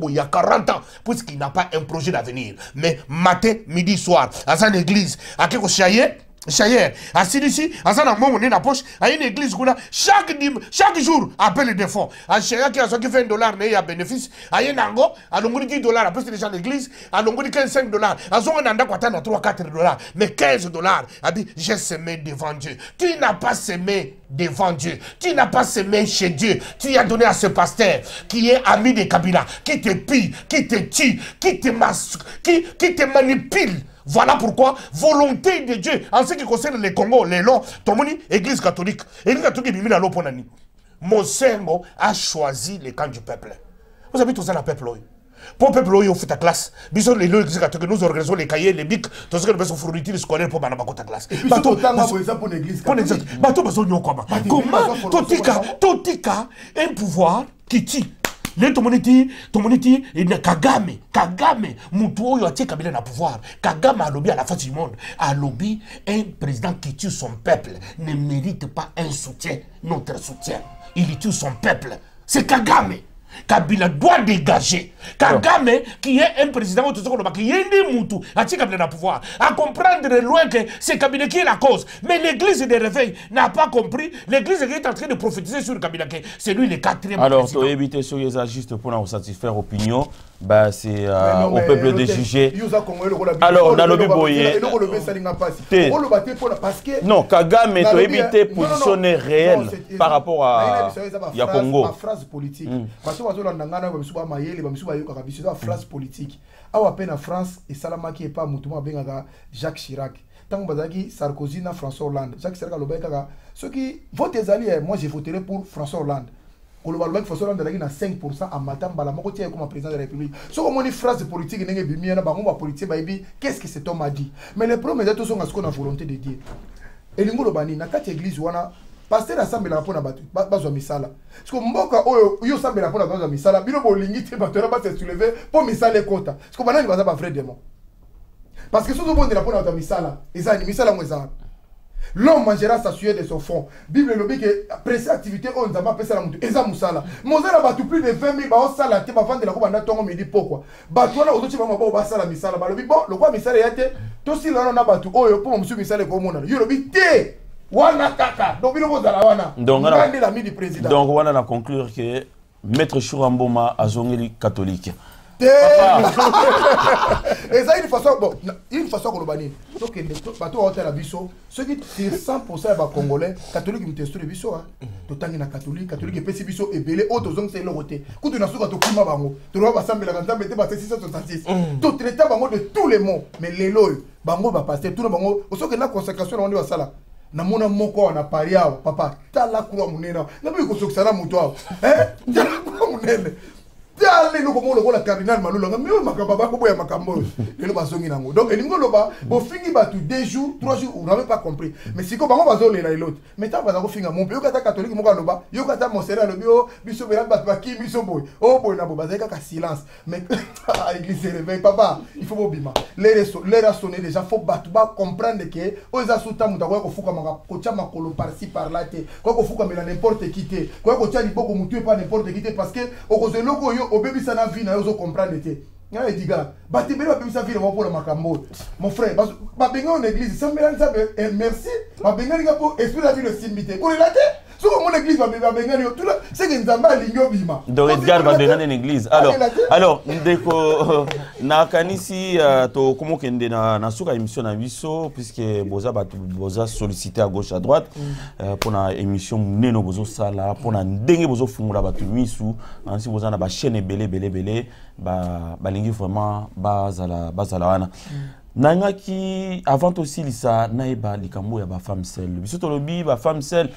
il y a 40 ans, puisqu'il n'a pas un projet d'avenir. Mais matin, midi, soir, à son église, à quelque chose, Chayer, assis ici, à ça, on est dans la poche, à une église, chaque jour, appelle des fonds. À Chayer qui a fait $20, il y a bénéfice. À Yenango, à l'ongoli $10, après c'est déjà l'église, à l'ongoli $15, à son anda quoi, t'as $3-4. Mais $15, a dit, j'ai semé devant Dieu. Tu n'as pas semé devant Dieu. Tu n'as pas semé chez Dieu. Tu as donné à ce pasteur qui est ami de Kabila, qui te pille, qui te tue, qui te manipule. Voilà pourquoi, volonté de Dieu, en ce qui concerne les Congo, les Longs, Tomoni, Église catholique, Monsengo a choisi le camp du peuple. Vous avez tout ça, le peuple. Pour le peuple, on fait ta classe. Bisous, les Églises catholiques, nous organisons les cahiers, les bics, tout ce que nous faisons fournitures scolaires pour ta classe. Et puis, pour l'église catholique. Comment Totika, un pouvoir qui tue. Les tomoniti, Kagame, Moutou oyo atie Kabila na pouvoir. Kagame a lobby à la face du monde. A lobby, un président qui tue son peuple ne mérite pas un soutien, notre soutien. Il tue son peuple. C'est Kagame. Kabila doit dégager. Kagame, qui est un président qui est né Moutou, a tiré Kabila na pouvoir. À comprendre loin que c'est Kabila qui est la cause. Mais l'église de réveil n'a pas compris. L'église est en train de prophétiser sur Kabila. C'est lui le 4e alors, président. tu as évité sur les juste pour nous satisfaire opinion. bah, c'est au peuple de juger. Alors, dans le Boye. Non, Kagame est évité positionner réel par rapport à Congo. La phrase politique. Parce que la phrase politique. À peine en France, et Salama qui est pas Moutouma Bengaga, Jacques Chirac. Tant que Sarkozy na François Hollande. Jacques Chirac a ceux qui votent les alliés, moi j'ai voté pour François Hollande. François Hollande a 5% en matin, comme président de la République. Si on a une phrase politique, qu'est-ce que cet homme a dit? Mais les premiers sont à ce qu'on a volonté de dire. Et l'Ingolobani, dans cette église, pasteur assemblée la pona batu bazwa misala parce que mboka oyo yo sambela pona bazwa misala bino bolingi te bato ba se soulever pour misala ekota parce que banani baza ba vrai démon parce que sozo bonde la pona bazwa misala ezani misala mweza l'homme mangera sa sueur de son fond bible lobi que presse activité on nzamba pesa la mutu eza musala mozala batu plus de 20 000 ba sala te ba vendre la ko banda tongo midi pourquoi batu wana ozochi ba mabo ba sala misala ba lobi bon le quoi misala yate to si la na batu oyo pour musu misala ko mona yo lobi te wana kaka donc il faut la wana donc l'ami du président donc on a conclure que maître Chouramboma a zongeli catholique et ça une façon bon une façon que bani donc bateau hôtel à biso ceux qui c'est 100% ba congolais catholique me testé biso hein to tangi na catholique et pesi biso ebele auto zong c'est l'autre kutu na suka to kuma bango to ro ba sambela kanza mete ba 666 to traiter bango de tous les mots mais lelo bango ba passer tout bango au que la consécration on va sala na mona moko na paria papa tala kwa munena na bi ko sokisana mutu awo tala kwa munene tala le ko mo la cardinal malula mais makamba ba ko boya makambo le bazongi nango donc elingo loba bo fingi ba tout 2 jours 3 jours on n'avait pas compris mais si ko bango bazole na l'autre mais tant ba ko finga mon pe yo kata catholique mo ka loba yo kata monseigneur le bio biso bela ba ki biso boy oh boy na bo bazaka ka silence mais l'église se réveille papa il faut bobima les sonner déjà faut battre ba comprendre que oza suta muta ko fuka manga ko tia makolo par-ci par-là te ko fuka mela n'importe qui te ko tia liboko mutu pas n'importe qui te parce que o ko zeloko yo obébi sana vie na yo comprendre te nga e diga batibeli obébi sa vie na pour makambo mon frère ba benga en église ça merci ba benga nga pour esprit la vie le simbité ko la te so mon église ba benga yo tout c'est que nzamba lingo bima donc Edgar va donner une église alors ndeko na kanisi to komo kende na suka émission na biso puisque boza sollicité à gauche à droite pour na émission neno bozo sala pour na ndenge bozo fungula batu misu ainsi boza na ba chaîne belé ba lingi vraiment bazala wana nanga ki avant aussi lisa naeba likambo ya ba femme seule biso to lobi ba femme seule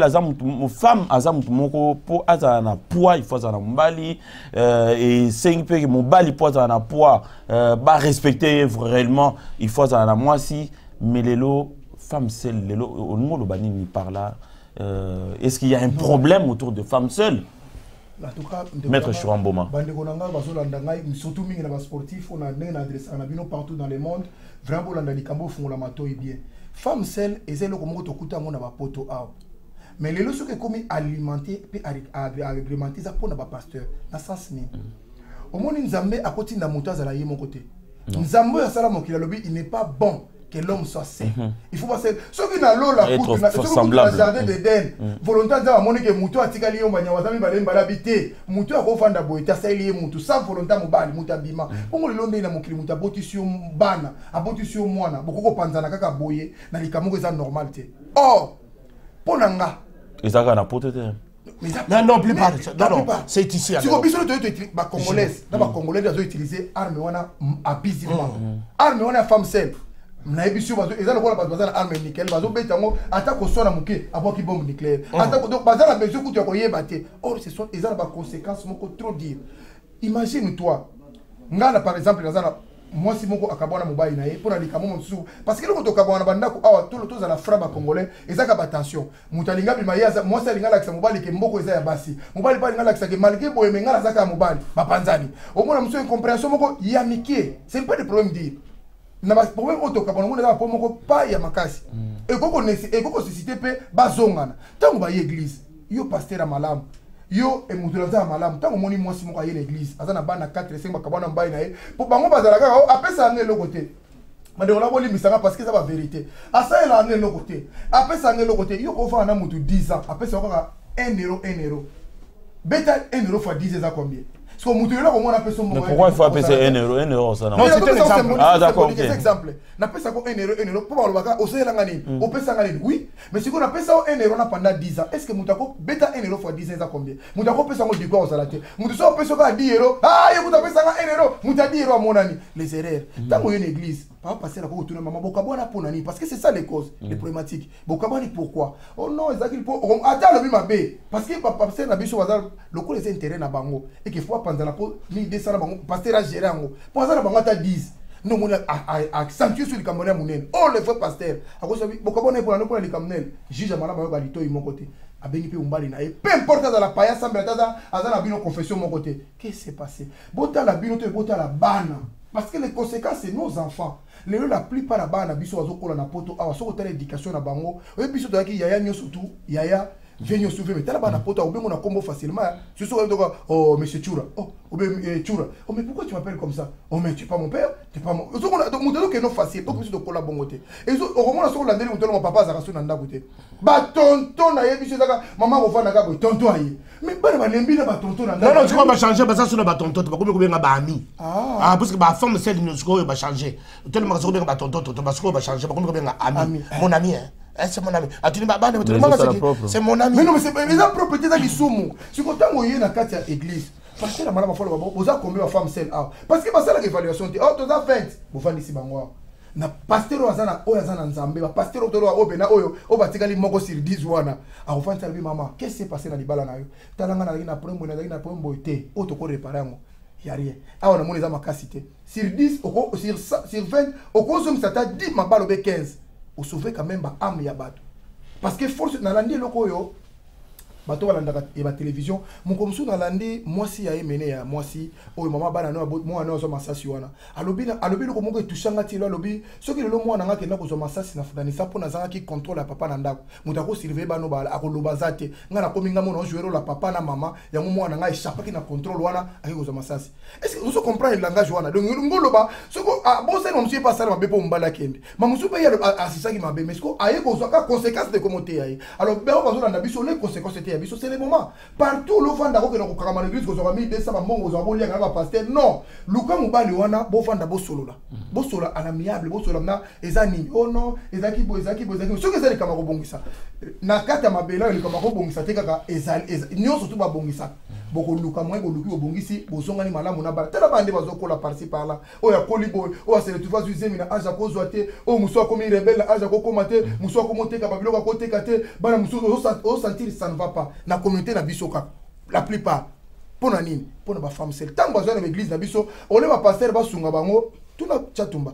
azam femme azam moko po azana na poids il faut azana mbali et 5 pe mobali po azana na poids ba respecter vraiment il faut azana na mwasi mais lelo femme seule lelo ongo lo banini par là est-ce qu'il y a un problème autour de femme seule? Maître Chouramboma. Surtout les sportifs, on a un partout dans le monde. Vraiment, on a des cambo font la mato et bien. Femme seule, et c'est le comment tu coûtes à mon abapoto. Mais les lois qui comme alimenter, puis agrémenter ça pour notre pasteur. Dans ce sens, au moins Nzambe à côté de la montagne à la mon côté. Nzambe à Salamon qui a lobby, il n'est pas bon que l'homme soit sain. Il faut passer. Ceux qui n'ont l'eau, la poutre, le jardin d'Éden, volontaire à mon que Moutou a tigalié au Banyawazami Balem Balabité, Moutou a refanda Boeta, Saïli Moutou, sans volontaire Moubali, Moutabima. Pour le long de la Moukli, Mouta Botisio Bana, à Botisio Moana, beaucoup de Panzana Kaka Boye, dans les Kamou, c'est normalité. Or, Ponanga. Ils ont un pote. Non, plus pas. Non, c'est ici. Si vous avez ma Congolaise, dans ma Congolaise, ils ont utilisé arme abusivement. Arme wana femme seule. Na ebisu bazo ezala ko la bazana arme nickel bazo betango attaque au son na muke aboki bombe nucléaire attaque donc bazana besoin kutu ko yebate or ce sont ezala ba conséquences moko trop dire imagine toi ngana par exemple bazana moi si moko akabona mobile na ye pour na likamo msusu parce que le to kabona bandako awa tout le temps à la frappe congolais ezaka ba attention mutalinga bima yaza moi ça linga la kisa mobile ke mboko eza ya basi mobile pa linga la kisa ke malgré boye mengala zaka mobile ba panzani au moins msusu incompréhension moko ya mikie c'est pas de problème dire na ba problème auto kabona ngona ba pomoko pa ya makasi et koko susciter pe bazongana tango ba église yo pasteur malamu yo e mutulaza malamu tango moni mwasi moko ya l'église azana bana 4 5 bakabona mbai na ye po bango bazala kaka apesa ngelo côté mande on a boli misanga parce que ça va vérité asa ela ngelo côté apesa ngelo côté yo ko fa na mutu 10 ans apesa kaka 1 euro beta 1 euro fois 10 ça combien que mutu là comment on appelle son mais pourquoi il faut appeler ça 1 euro 1 euro ça non c'est un exemple. Ah d'accord, c'est exemple na pesa ko 1 euro pour ba baka osela ngani o pesa ngani oui mais si on appelle ça 1 euro pendant 10 ans est-ce que mutu ko beta 1 euro fois 10 ans ça combien mutu ko pesa ngo di quoi osala te mutu so pesa ko 10 euro ah yo mutu pesa 1 euro mutu 10 euro à mon ami les erreurs tant une église pas passer la ko tourner maman bokabona ponani parce que c'est ça les causes les problématiques bokabani pourquoi oh non ezaki pour attends le mabe parce que passer na biso bazal le ko les intérêts na bango et qu'il faut prendre la peau 1200 na bango passer à gérer ngo pour ça na bango ta 10 non mon accentuer sur le camerounais mounen oh le vrai pasteur a ko sabi bokabona pour les camerounais juge mala ba balito mon côté a béni pe umbali na et peu importe dans la païa semble taza azana bino confession mon côté qu'est-ce qui s'est passé bota la bino te bota la bana parce que les conséquences c'est nos enfants la plupart la bana biso azokola na poto awa soko tala éducation na bango et biso to yaki yaya nyo surtout yaya venyo souver mais tala bana poto obengo na combo facilement je suis oh monsieur Chura oh Chura oh mais pourquoi tu m'appelles comme ça oh mais tu es pas mon père tu es pas mon donc moto que non facile donc biso to kola bongote et au moment na soko la ndeli moto mon papa za raso na ndakote ba tonton na yebiso zaka maman ko fana ka bo tonton aye mais bana ba lembi na ba tonton na non tu vas changer parce que ça na ba tonton tu pas comme bien ba ami ah parce que ba femme celle nous ko ba changer tellement que ça bien ba tonton parce que ba changer pas comme bien ami mon ami hein c'est mon ami. C'est mon ami. Mais non, mais c'est les propriétés qui sont. Si vous avez une carte à l'église, parce que la madame vous avez combien de femmes celles parce que c'est la évaluation. Oh, tu as 20. Vous faites ici, na pasteur azana oyo azana nzambe ba pasteur otoro obena oyo obatikali moko sur 10 wana akofanta bi maman qu'est-ce qui s'est passé na libala na yo talanga na problème boité otoko réparer ngo y a rien awa na moni za makasité sur 10 sur 20 okozo msata 10 mabalo be 15 ou sauver quand même ba âme ya bato parce que force na landi loko yo bato balandaka et ba télévision mon comme sou na landi moi si ya emene ya moi si o mama bana no moi no zo masasi wana alobi loko moko touchanga ti lo alobi soki lelo moi nanga kenda ko zo masasi na fudani sa pona zanga ki contrôle ya papa na ndako mutako surveiller bano bala akoloba zate nga na kominga mo no jouer la papa na mama ya mo nanga échapper ki na contrôle wana aki ko zo masasi est-ce que vous comprenez le langage wana donc ngoloba soko bon c'est non monsieur pas ça mabe po mbala kende mamusu pe ya asisa ki mabe mais soko aye ko zo ka conséquences de commenter aye alors ben on va zo na biso les conséquences c'est les moments partout le vanda ko ko kama l'église ko zo mi 200 mbongo zo abolia kana pasteur non luka mobali wana bo vanda bo solo la bo solo amiable bo solo na ezani oh non ezaki bo ce que c'est kama ko bongisa na kata mabela le kama ko bongisa te kaka ezali nyonso tout ba bongisa boko luka mo ko luki bo bongisi bo songa ni malamu na ba tala bande bazo kola par-ci par là o ya kolibo o c'est le tu vas user mina aja ko zoate o muso ko mi rebelle aja ko komate muso ko monter ka babilo ko tekate bana muso o sentir ça ne va pas na communauté na bisoka la plupart pour nani pour na ba femme seule tant besoin de l'église na biso on va pasteur ba sunga bango tout na chatumba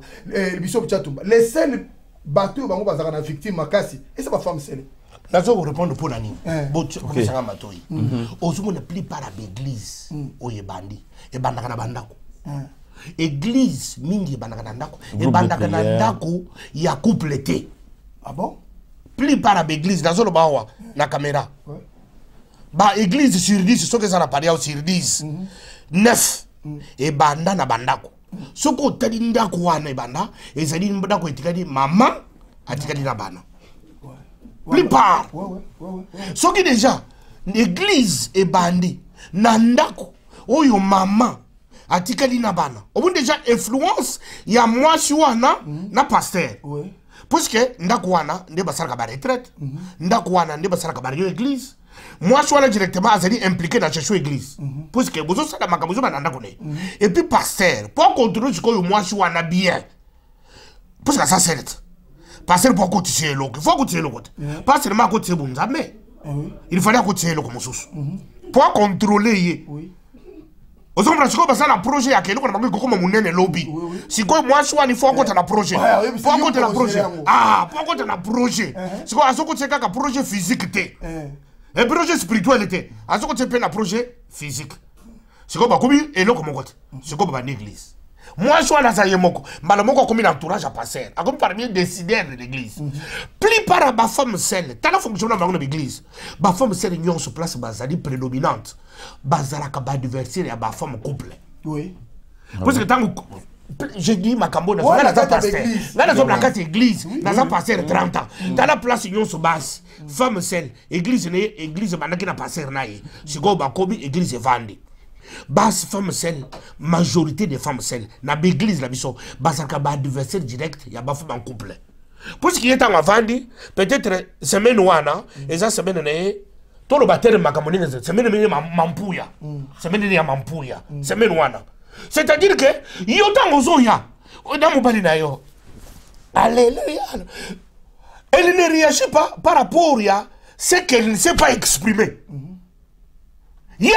bishop chatumba les seuls bateaux bango bazaka na victime makasi et c'est ba femme seule là je vous répondre pour nani bon sanga matoi ozumo la plupart à l'église oyebandi e bandaka na bandako église mingi bandaka na ndako e bandaka na ndako ya couple té ah bon plupart à l'église dans le bawa na caméra ba église sur 10 ce que ça n'a pas dit sur 10 9 et banda na bandako soko tali ndako wana e banda e zali ndako etikali mama atikali na bana plupart ce qui déjà l'église est bandée na ndako oyo mama atikali na bana obu déjà influence ya mwasi wana na pasteur parce que ndako wana nde basala ba retraite ndako wana nde basala ba église mwasi wana directement azali impliqué dans cette église parce que bozo sala makambo zo bana ndako ne et puis pasteur pour contrôler ce que mwasi wana bien parce que ça c'est pasteur pour continuer le il faut continuer le côté pas seulement côté bonza mais il fallait continuer le comme sous pour contrôler oui aux hommes là parce que la projet à quel on a comme munene lobby si quoi moi soit il faut qu'on la projet pour qu'on la projet pour qu'on la projet si quoi à ce côté ka projet physique té un projet spirituel té à ce côté peut la projet physique c'est quoi comme et là comme côté c'est comme une église moi je suis dans ça yemoko malomoko comme un entourage à passer à comme parmi décideurs de l'église plus par ma femme seule tant la fonction dans l'église ma femme seule union sur place bazali prédominante bazala ka ba diversité à ma femme couple oui parce que tant je dis ma cambo dans la pasteur là dans la carte église dans la pasteur 30 ans dans la place union sur base femme seule église né église manaki na pasteur naïe c'est quoi ba kobi église vendée basse femme celle majorité des femmes celles na l'église la biso basaka ba adversaire direct ya ba femme en couple pour ce qui est en avandi peut-être semaine wana eza semaine né to lo batere makamoni semaine né mampuya semaine ya mampuya semaine wana c'est-à-dire que yo tango zoya dans mon bali na yo alléluia elle ne réagit pas par rapport à ce qu'elle ne sait pas exprimer. Il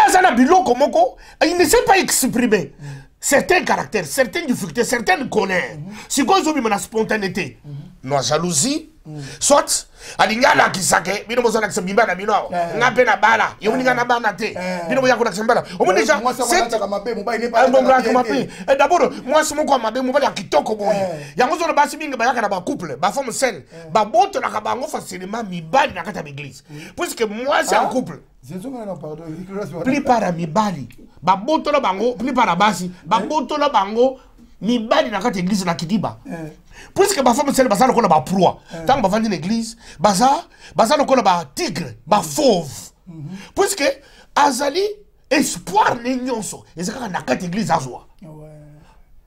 ne sait pas exprimer certains caractères, certaines difficultés, certaines colères. Si vous avez une spontanéité, la jalousie, soit alingala kisake bino bozana kusembimba na bino ngape na bala yo muninga na bana te bino boya kuna kusembala omo déjà c'est kamabe mobile ne pas kamabe d'abord moi c'est mon quoi mabe mobile ya kitoko boye yango zo basi binga bayaka na ba couple ba femme seule ba boto na kabango facilement mibali na kata l'église puisque moi c'est un couple plus para mibali ba boto na bango plus para basi ba boto na bango mibali na kata l'église na kidiba puisque ba femme seule basa lokola ba proie tant ba vandi l'église basa lokola ba tigre ba fauve puisque azali espoir ne nyonso ezaka na kata l'église azwa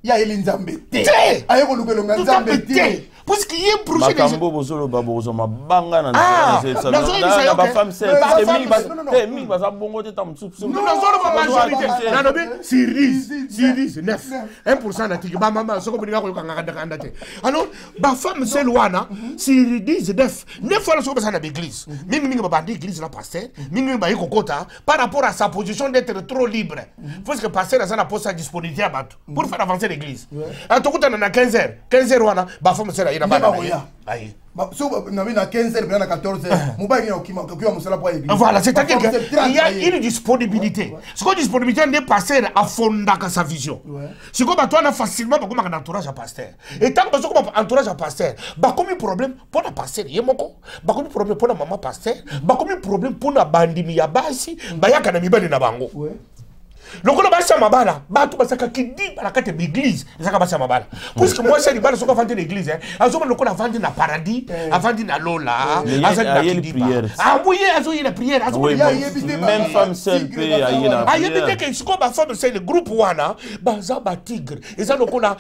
ya elinzambe te aye ko lukelo nzambe te puisque y est projet de Makambo bozolo babozo mabanga na na ba femme seule te mi ba bongo te tam soupçon nous zolo ba majorité na no bi Syrie 9 1% na tiki ba mama soko bininga ko kanga kanda te alors ba femme seule wana Syrie 19 fois la soko ba na l'église mingi ba bandi église la pasteur mingi ba yikokota par rapport à sa position d'être trop libre parce que pasteur a na poste à disponibilité pour faire avancer l'église en tout cas na 15h wana ba femme seule ina bana ayi so na 15h na 14h mobile na okima musala pour l'église voilà c'est-à-dire qu'il y a une disponibilité ce que disponibilité n'est passer à fondre sa vision ce que toi na facilement ba comme entourage à pasteur et tant que comme entourage à pasteur ba comme problème pour la pasteur yemoko ba comme problème pour la maman pasteur ba comme problème pour na bandimi ya basi ba yaka na mibali na bango lokolo basa mabala bato basaka kidi bala kate l'église ezaka basa mabala puisque moi c'est libala soka vendre l'église azoma lokolo vendre na paradis avandi na lola azali na kidi ah oui azoyi la prière azoyi même femme seule peut ayi la prière ayebite que siko ba femme c'est le groupe wana baza ba tigre eza lokona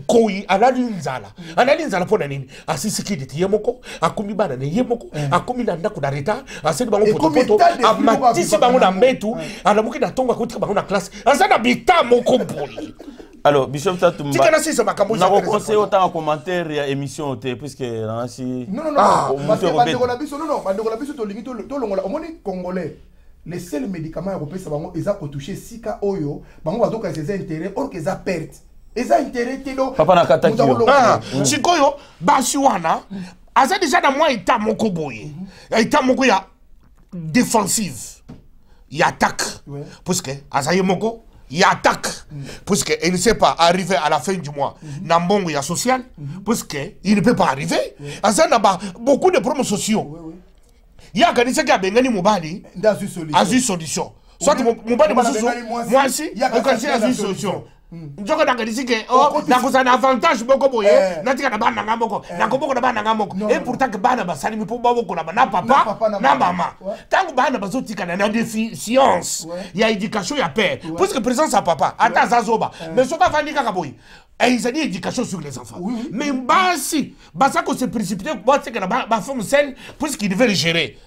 koi alali nzala pona nini asisi kidi yemoko akomi bana ne yemoko akomi na ndako na reta aseli bango poto amatisi bango na mbetu alamuki na tonga kotika bango na classe azana bita moko boy. Alors Bishop Tatumba na conseil autant en commentaire et émission puisque si non parce que bande la biso bande la biso to lingi to longola omoni congolais les seuls médicaments européens ça bango eza ko toucher sika oyo bango bazoka ses intérêts or que za perte eza intérêt telo papa na kataki sikoyo basi wana aza déjà na moi état moko boye état moko ya défensive il attaque parce que azaye moko il attaque parce que il ne sait pas arriver à la fin du mois nambongo ya social parce que il ne peut pas arriver azana ba beaucoup de problèmes sociaux il y a kanisa ka bengani mobali azu solution soit mobali mususu moi si okasi azu solution njoko dangalisi ke nakoza na avantage moko boye natika na bana ngamoko nakoboko na bana ngamoko et pourtant que bana basali mipo boko na papa na mama tangu bana bazotika na déficience ya éducation ya père parce que présence à papa ata zazoba mais soka fandi kaka boye et ils ont dit éducation sur les enfants mais basi basa ko se précipiter moi c'est que la femme seule puisqu'il devait gérer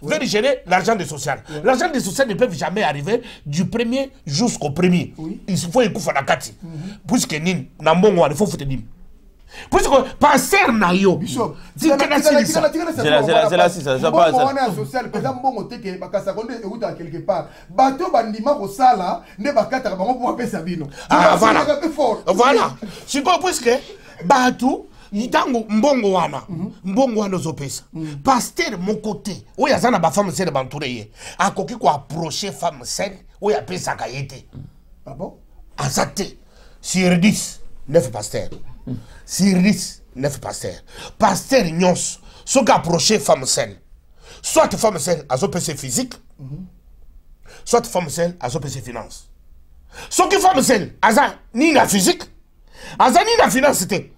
l'argent des social l'argent des social ne peut jamais arriver du premier jusqu'au premier il faut ekufa na kati puisque nin na mbongo il faut foutre nim puisque passer na yo bishop c'est là si ça pas ça social pesa mbongo teke bakasa konde euta quelque part bato bandima ko sala ne bakata bango pour pesa bino voilà c'est quoi puisque bato itango mbongo wana zopesa pasteur mon côté oya zana ba femme sele bantoureye akoki ko approcher femme sele oya pesa kayete ah bon azate sur 10 9 pasteur sur 10 9 pasteur pasteur nyons so ka approcher femme sele soit femme sele azopesa physique soit femme sele azopesa finance so ki femme sele aza ni na physique aza ni na finance te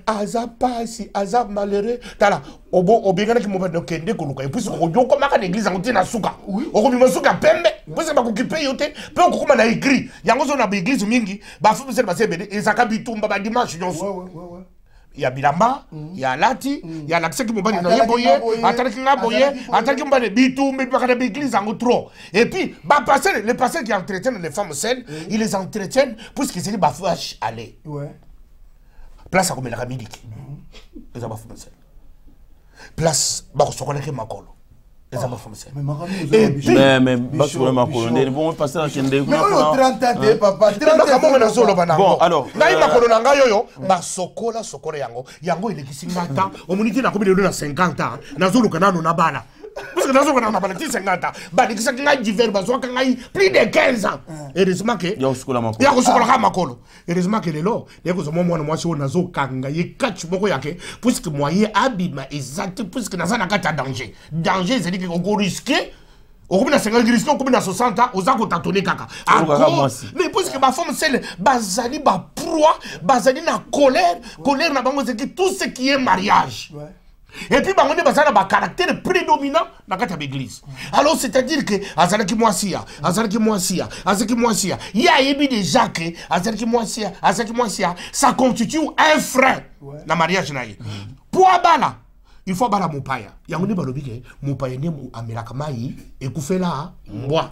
aza pasi aza malheureux tala obengana ki moba dokende koluka et puis ko yoko maka l'église en na suka oko bima suka pembe parce que ba kokipe yote pe ko kuma na écrit yango zo na ba église mingi ba fu se ba sebede ezaka bitumba ba dimanche nyonso ya bilamba ya lati ya lakse ki mobali na yeboye ataki ngaboye ataki mbane bitumba ba kana ba église en trop et puis ba passer les pasteurs qui entretiennent les femmes seules ils les entretiennent parce que c'est ba fâche aller place à comme la miliki les abats français place bah on connaît que makolo les abats français mais bah sur le makolo on bon passer dans kende mais on 30 ans papa 30 ans bon alors na makolo na ngayo yo ba sokola yango il est qui singata au muniti na comme de 50 ans na zolo kana no na bana parce que dans ce qu'on a parlé 50 ans bah les qui sont divers bah soit plus de 15 ans heureusement que ya uskola makolo ya uskola makolo heureusement que lelo les cause moi si on a zo kanga ye catch boko yake puisque moyen abima exact puisque dans un cas danger c'est dire qu'on risquer au combien de 50 risques au combien de 60 ans aux accords tâtonner kaka mais puisque ma femme c'est bazali ba proie bazali na colère na bango c'est que tout ce qui est mariage et puis on a un caractère prédominant dans l'église. Alors c'est-à-dire que azalaki moisia il y a eu déjà que azalaki moisia ça constitue un frein dans le mariage naïe. Pour abala il faut bala mupaya. Yango ne balobi ke mupaya ne mu amelaka mai ekufela mbwa.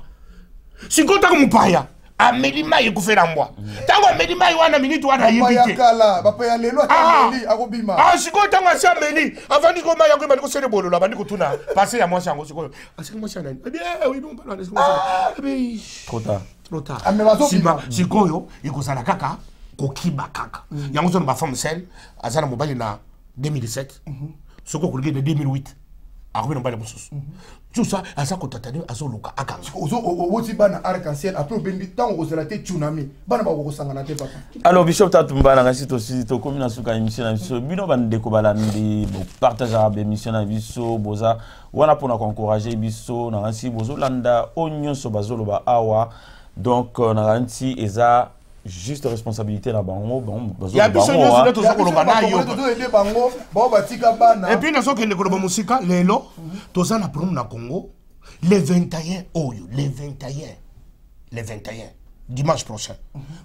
Sikota ko mupaya amelima ekufela mbwa. Tango amelima wana minute wana yibike. Papa ya lelo atameli akobima. Sikota ngo asi ameli avant ko maya ko bani ko sele bolo la bani ko tuna passer ya mwasi yango sikoyo. Asiki mwasi nani? Eh bien oui non pas là. Trop tard. Sikoyo ikozala kaka kokiba kaka. Yango zo ba femme seule azana mobali na 2017. Soko ko de 2008 akobina mbale mosusu tout ça asa ko tatani azoluka akanga ozo bana arc-en-ciel après bendi tango ko zela te tsunami bana ba ko sangana te papa alors Bishop Tatumba na ngasi to si to komina suka émission na biso bino bande ko balandi bo partage arabe émission na biso boza wana pona ko encourager biso na ngasi bozo landa onyoso bazolo ba awa donc na ngasi eza juste responsabilité là bango bon il y a biso nyonso to zo koloba na yo to aider bango ba batika bana et puis na so kende koloba musika lelo to za na prom na Congo le 21 oyo le 21 dimanche prochain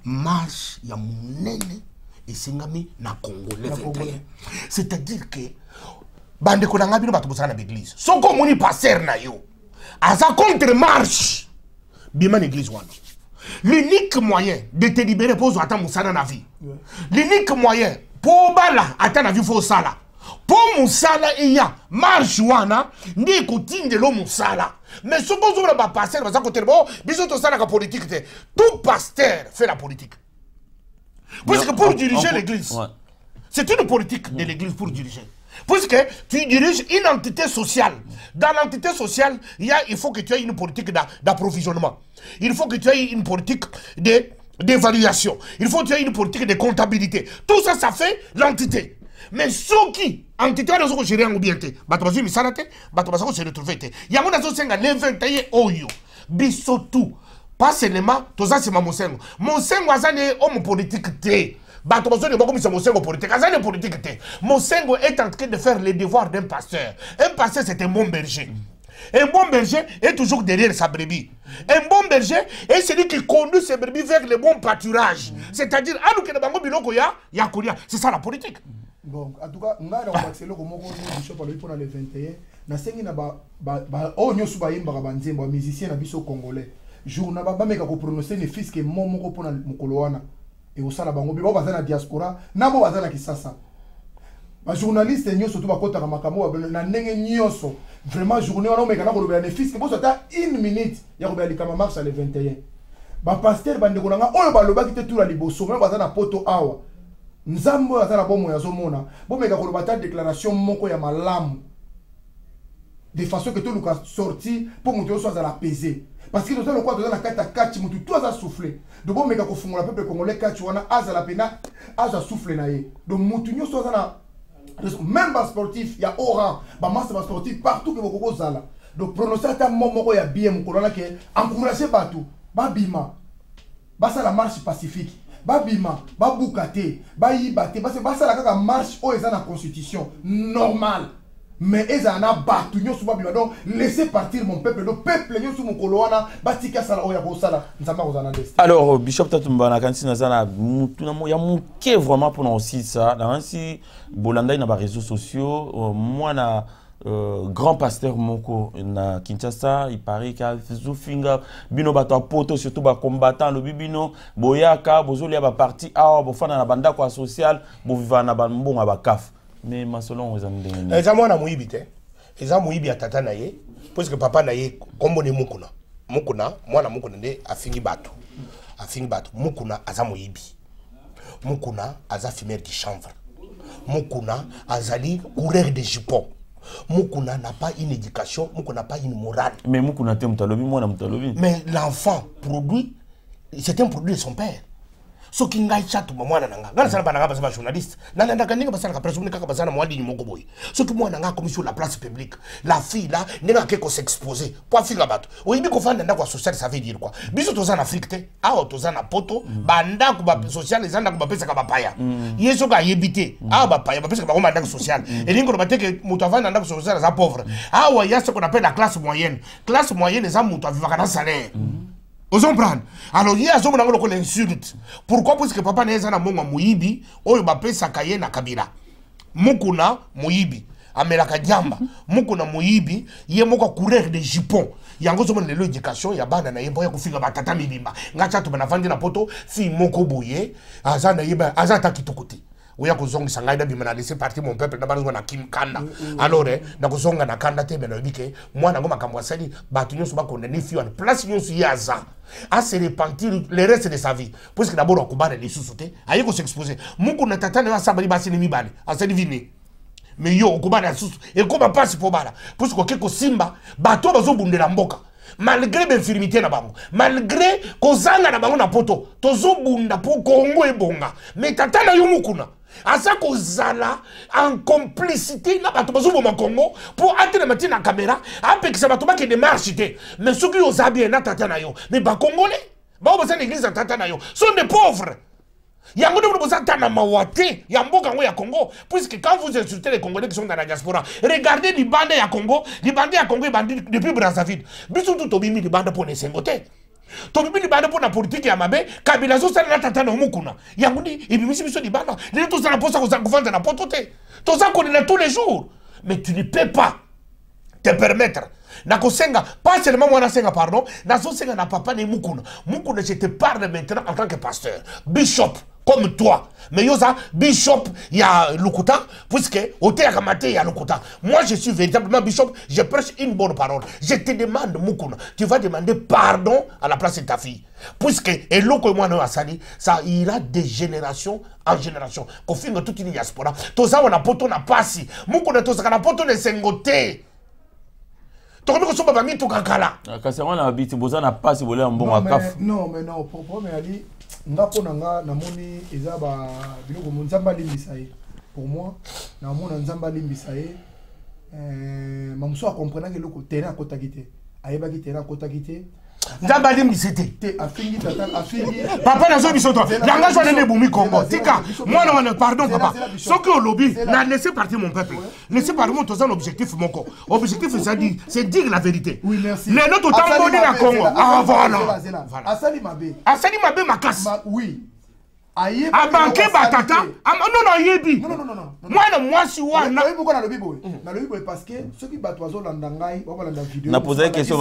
marche ya munene esengami na Congo le 21 c'est-à-dire que bande ko na ngabino bato bosana na église soko moni passer na yo aza contre marche bima na église wana. L'unique moyen de te libérer pour attendre Moussala na vie. L'unique moyen pour bala attendre la vie faut sala. Pour Moussala il y a marche wana ni continue de l'eau Moussala. Mais ce qu'on va pas passer parce que bon bisous tout ça la politique tout pasteur fait la politique. Parce que pour diriger l'église c'est une politique de l'église pour diriger. Puisque tu diriges une entité sociale. Dans l'entité sociale, il faut que tu aies une politique d'approvisionnement. Il faut que tu aies une politique d'évaluation. Il faut que tu aies une politique de comptabilité. Tout ça, ça fait l'entité. Mais ceux qui, entité, ils ont géré en bien. Ils ont se retrouvé. Il y a les 21 oyo. Bisotou. Pas seulement, tout ça c'est mon sengo. Mon sengo, c'est homme politique. Mosengo est en train de faire les devoirs d'un pasteur. Un pasteur, c'est un bon berger. Un bon berger est toujours derrière sa brebis. Un bon berger est celui qui conduit ses brebis vers le bon pâturage. C'est-à-dire, c'est ça la politique. Bon, en tout cas, on a accéléré comme on dit pour le 21. Na sengi na oh nyosu ba yimba ba nzembo musicien na biso congolais. Jour na ba meka ko prononcer ne fils que momo ko na mukolo wana. Et au sala bango bibo bazana diaspora na bo bazana kisasa ba journaliste nyonso to bakota makambo na ndenge nyonso vraiment journée wana omeka na ko lobela ne fils que bo sota 1 minute ya ko bela likama marche le 21 ba pasteur bande ko nga oyo ba lobaki te tout la liboso mais bazana poto awa nzambo bazana bomo ya zomona bo meka ko lobata déclaration moko ya malamu de façon que tout le cas sorti pour monter soit à la peser. Parce que nous avons quoi dans la carte catch mutu tout a soufflé. De bon meka ko fungola peuple congolais catch wana aza la pena aza soufflé na ye. Donc mutu nyo soit na même bas sportif il y a Oran, ba master sportif partout que boko zala. Donc prononcer ta momoko ya bien mukolo na ke encourager partout. Ba bima. Ba ça la marche pacifique. babima babukate bayibate parce que basala kaka marche o eza na constitution normal mais eza na batu nyoso babima donc laissez partir mon peuple le peuple nyoso mokolo wana batika sala oya ko sala nzamba ko zana destin. Alors Bishop Tatumba na kanti na zana mutuna mo ya muke vraiment pour aussi ça dans ainsi bolanda na ba réseaux sociaux moi na grand pasteur moko na Kinshasa il paraît qu'a zufinga bino bato poto surtout ba combattant le bibino boyaka bozolia ba parti a bo fana na banda kwa social bo vivana na ba mbonga ba kaf mais masolon aux andengeni eza mwana muyibi te eza muyibi atata na ye parce que papa na ye kombo ne mukuna mwana mukuna nde afingi bato mukuna aza muyibi mukuna aza fumeur de chanvre mukuna azali coureur de jupon. Mukuna n'a pas une éducation, Mukuna n'a pas une morale. Mais Mukuna te mutalobi, moi na mutalobi. Mais l'enfant produit, c'est un produit de son père. Ce qui n'a pas de moi nanga. Nana sana bananga basa journaliste. Nana nanga ninga basa na presse ninga basa na mwali ni moko boy. Ce qui moi nanga comme sur la place publique. La fille là, ninga keko s'exposer. Pour finga bato. Oyibi ko fanda ndako social ça veut dire quoi? Biso toza na Afrique te. Ah toza na poto, banda ko ba social les anda ko ba pesa ka bapaya. Yeso ka yebité. Ah bapaya ba pesa ka ba ndako social. Et ningo ba teke mutu avanda ndako social za pauvre. Ah wa ya ce qu'on appelle la classe moyenne. Classe moyenne les mutu avivaka na salaire. Vous comprenez? Alors, il y a des gens qui l'insultent. Pourquoi? Parce que papa n'est pas un mouibi, ou il va payer sa cahier na kabila. Mukuna mouibi, amelaka diamba. Mukuna mouibi, il y a un coureur de jupon. Il y a un peu de l'éducation, il y a un peu de batata mibimba. Ngacha tu banafandi na poto, fi moko boye, azana yeba, azata kitukuti. Oya kozonga sangaida bimana laisser partir mon peuple d'abord na kim kanda. Alors na kozonga na kanda te beno bike mwana ngoma kamwa sali batu nyoso ba condamner fi en place nyoso yaza à se repentir le reste de sa vie parce que d'abord okubana les sous-sauter aye ko s'exposer muku na tatane wa sabali basi ni mibale asali vini mais yo okubana sous et comme passe pour bala parce que keko simba bato bazo bundela mboka malgré l'infirmité na bango malgré kozanga na bango na poto tozo bunda po Congo ebonga mais tatana yo mukuna asa kozala en complicité na bato bazo boma Congo pour entrer na na caméra apekisa bato bakende marche te mais ceux qui osent bien na tatana yo mais ba congolais ba oza na église tatana yo sont des pauvres. Yango de vous entendre mawate yamboka ngo ya Congo puisque quand vous insultez les Congolais qui sont dans la diaspora regardez les bandes ya Congo bandit depuis Brazzaville biso tout obimi les bandes pour les sengote tobimi les bandes pour la politique ya mabe kabila zo sala tata na mukuna yango ni ibimisi biso di banda les tous na posa ko vendre na potote to ça connaît tous les jours mais tu ne peux pas te permettre Nakosenga, pas seulement moi Nasenga, pardon, Nakosenga na papa ni Mukuna. Mukuna, je te parle maintenant en tant que pasteur, bishop, comme toi. Mais yosa, bishop, il y a Lukuta, puisque au théâtre il y a Lukuta. Moi, je suis véritablement bishop, je prêche une bonne parole. Je te demande, Mukuna, tu vas demander pardon à la place de ta fille. Puisque, et l'eau moi, ça ira de génération en génération. Qu'on finit toute une diaspora. Tout ça, on a poto, on a pas si. Mukuna, tout ça, on a poto, on a sengoté. Non, mais non, pour moi, Ali, Ndaponanga, Namoni, Ezaba, Biloko, Nzamba Limbisaye. Pour moi, Namona Nzamba Limbisaye, Mamso a compris que le terrain à Kotagite, Aïba qui terrain à Kotagite. Nzamba Limbisete. Papa n'a jamais sauté. L'engagement n'est pas Congo. Tika, moi, non, pardon, papa. Ce que au lobby, n'a laissé partir mon peuple. Laissez partir mon tosan objectif, mon corps. Objectif, c'est dire la vérité. Oui, merci. Les notes autant bonnes à Congo. Ah, voilà. Asali Mabé. Asali Mabé, ma casse. Oui. A banqué Batata. Non, Yebi. Non. Moi, si on a. Pourquoi dans le Bible? Dans le Bible, parce que ceux qui battent oiseaux l'andangaï, on va dans la vidéo. On a posé la question,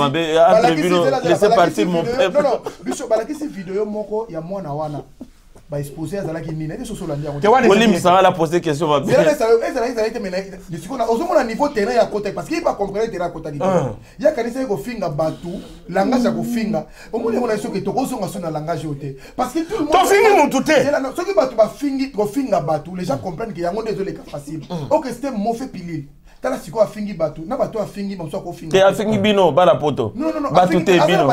laissez partir mon peuple. Non, Bishop, cette vidéo, il y a moi, Nawana. Bah, exposé à Zalaki Nina, et ce sont les Olim Sarah a posé question. Mais là, ça a été mené. Je suis au niveau terrain à côté, parce qu'il va comprendre le terrain à côté. Il y a quelqu'un qui finga batou, langage à finga. Au moins, on a ce que tu as sur le langage ôté. Parce que tout le monde. Tu finis mon tout. Ceux qui battent finga batou, les gens comprennent qu'il y a un désolé cas facile. Ok, c'était mauvais pilil. T'as la siko a fingi batou, n'a pas toi a fingi, mon soir qu'on finga. Tu as fingi bino, pas la poto. Non. Batou te bino.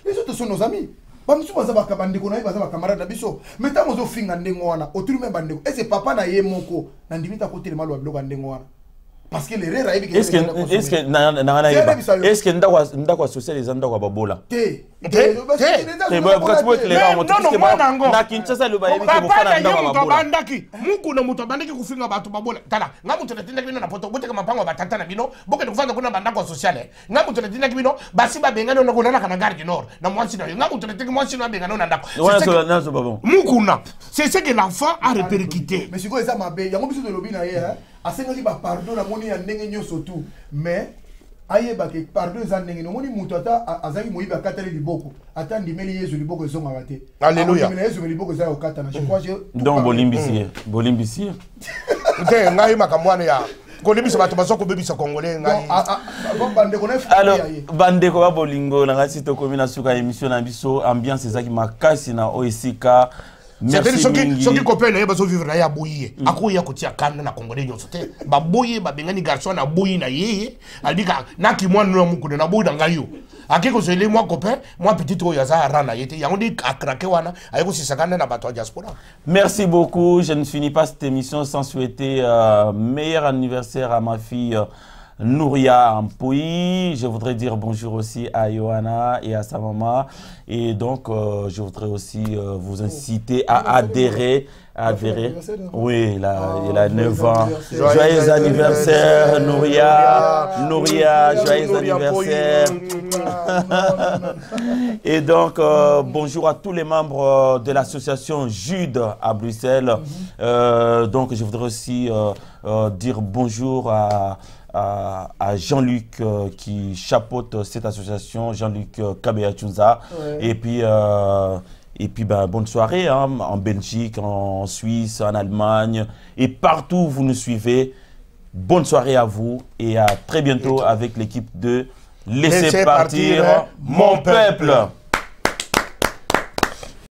Les autres sont nos amis. Bamsu bazaba kabandeko na bazaba camarade biso meta mozo finga ndengo wana otuli me bandeko ese papa na ye moko na ndimita ko telema lo biloko ndengo wana parce que les rêves est-ce que ndako social les ndako babola na Kinshasa le bayebi ke bofana ndako babola muku na muto bandaki kufinga bato babola tala nga muto natinda bino na poto bote kama pango batata na bino boke kufanda kuna bandako social nga muto natinda bino basi ba bengano na kuna kana Gare du Nord na mwansi na nga muto natinda mwansi na bengano na ndako muku na c'est ce que l'enfant a répercuté mais siko eza mabe yango biso de lobi na ye asengali ba pardon na moni ya ndenge nyoso tu mais ayeba ke pardon eza ndenge no moni muto ata azaki moyiba katali liboko ata ndimeli yezu liboko ezonga bate alléluia yezu liboko eza okata na je crois je donc bolimbisi te ngai makamwana ya kolibisa bato bazoko bebisa congolais ngai alors bandeko ba bolingo na ngasi to komina suka émission na biso ambiance ezaki makasi na OSK. Merci mingi. Soki copain na bazo vivre na ya boye. Akoya kotia kana na congolais nyonso te. Ba boye ba bengani garçon na boye na yeye. Alika na ki mwa no muku na boye nga yo. Akiko zele moi copain, moi petit oya za rana yete. Yango di akrake wana ayeko sisakana na bato diaspora. Merci beaucoup. Je ne finis pas cette émission sans souhaiter meilleur anniversaire à ma fille Nouria Ampoui. Je voudrais dire bonjour aussi à Johanna et à sa maman. Et donc, je voudrais aussi vous inciter à adhérer. Oui, il a 9 ans. Joyeux anniversaire, Nouria. Nouria, joyeux anniversaire. Et donc, bonjour à tous les membres de l'association Jude à Bruxelles. Donc, je voudrais aussi dire bonjour à Jean-Luc qui chapeaute cette association, Jean-Luc Kabea-Chunza. Ouais. Et puis bonne soirée hein, en Belgique, en Suisse, en Allemagne et partout où vous nous suivez. Bonne soirée à vous et à très bientôt avec l'équipe de Laissez partir mon peuple.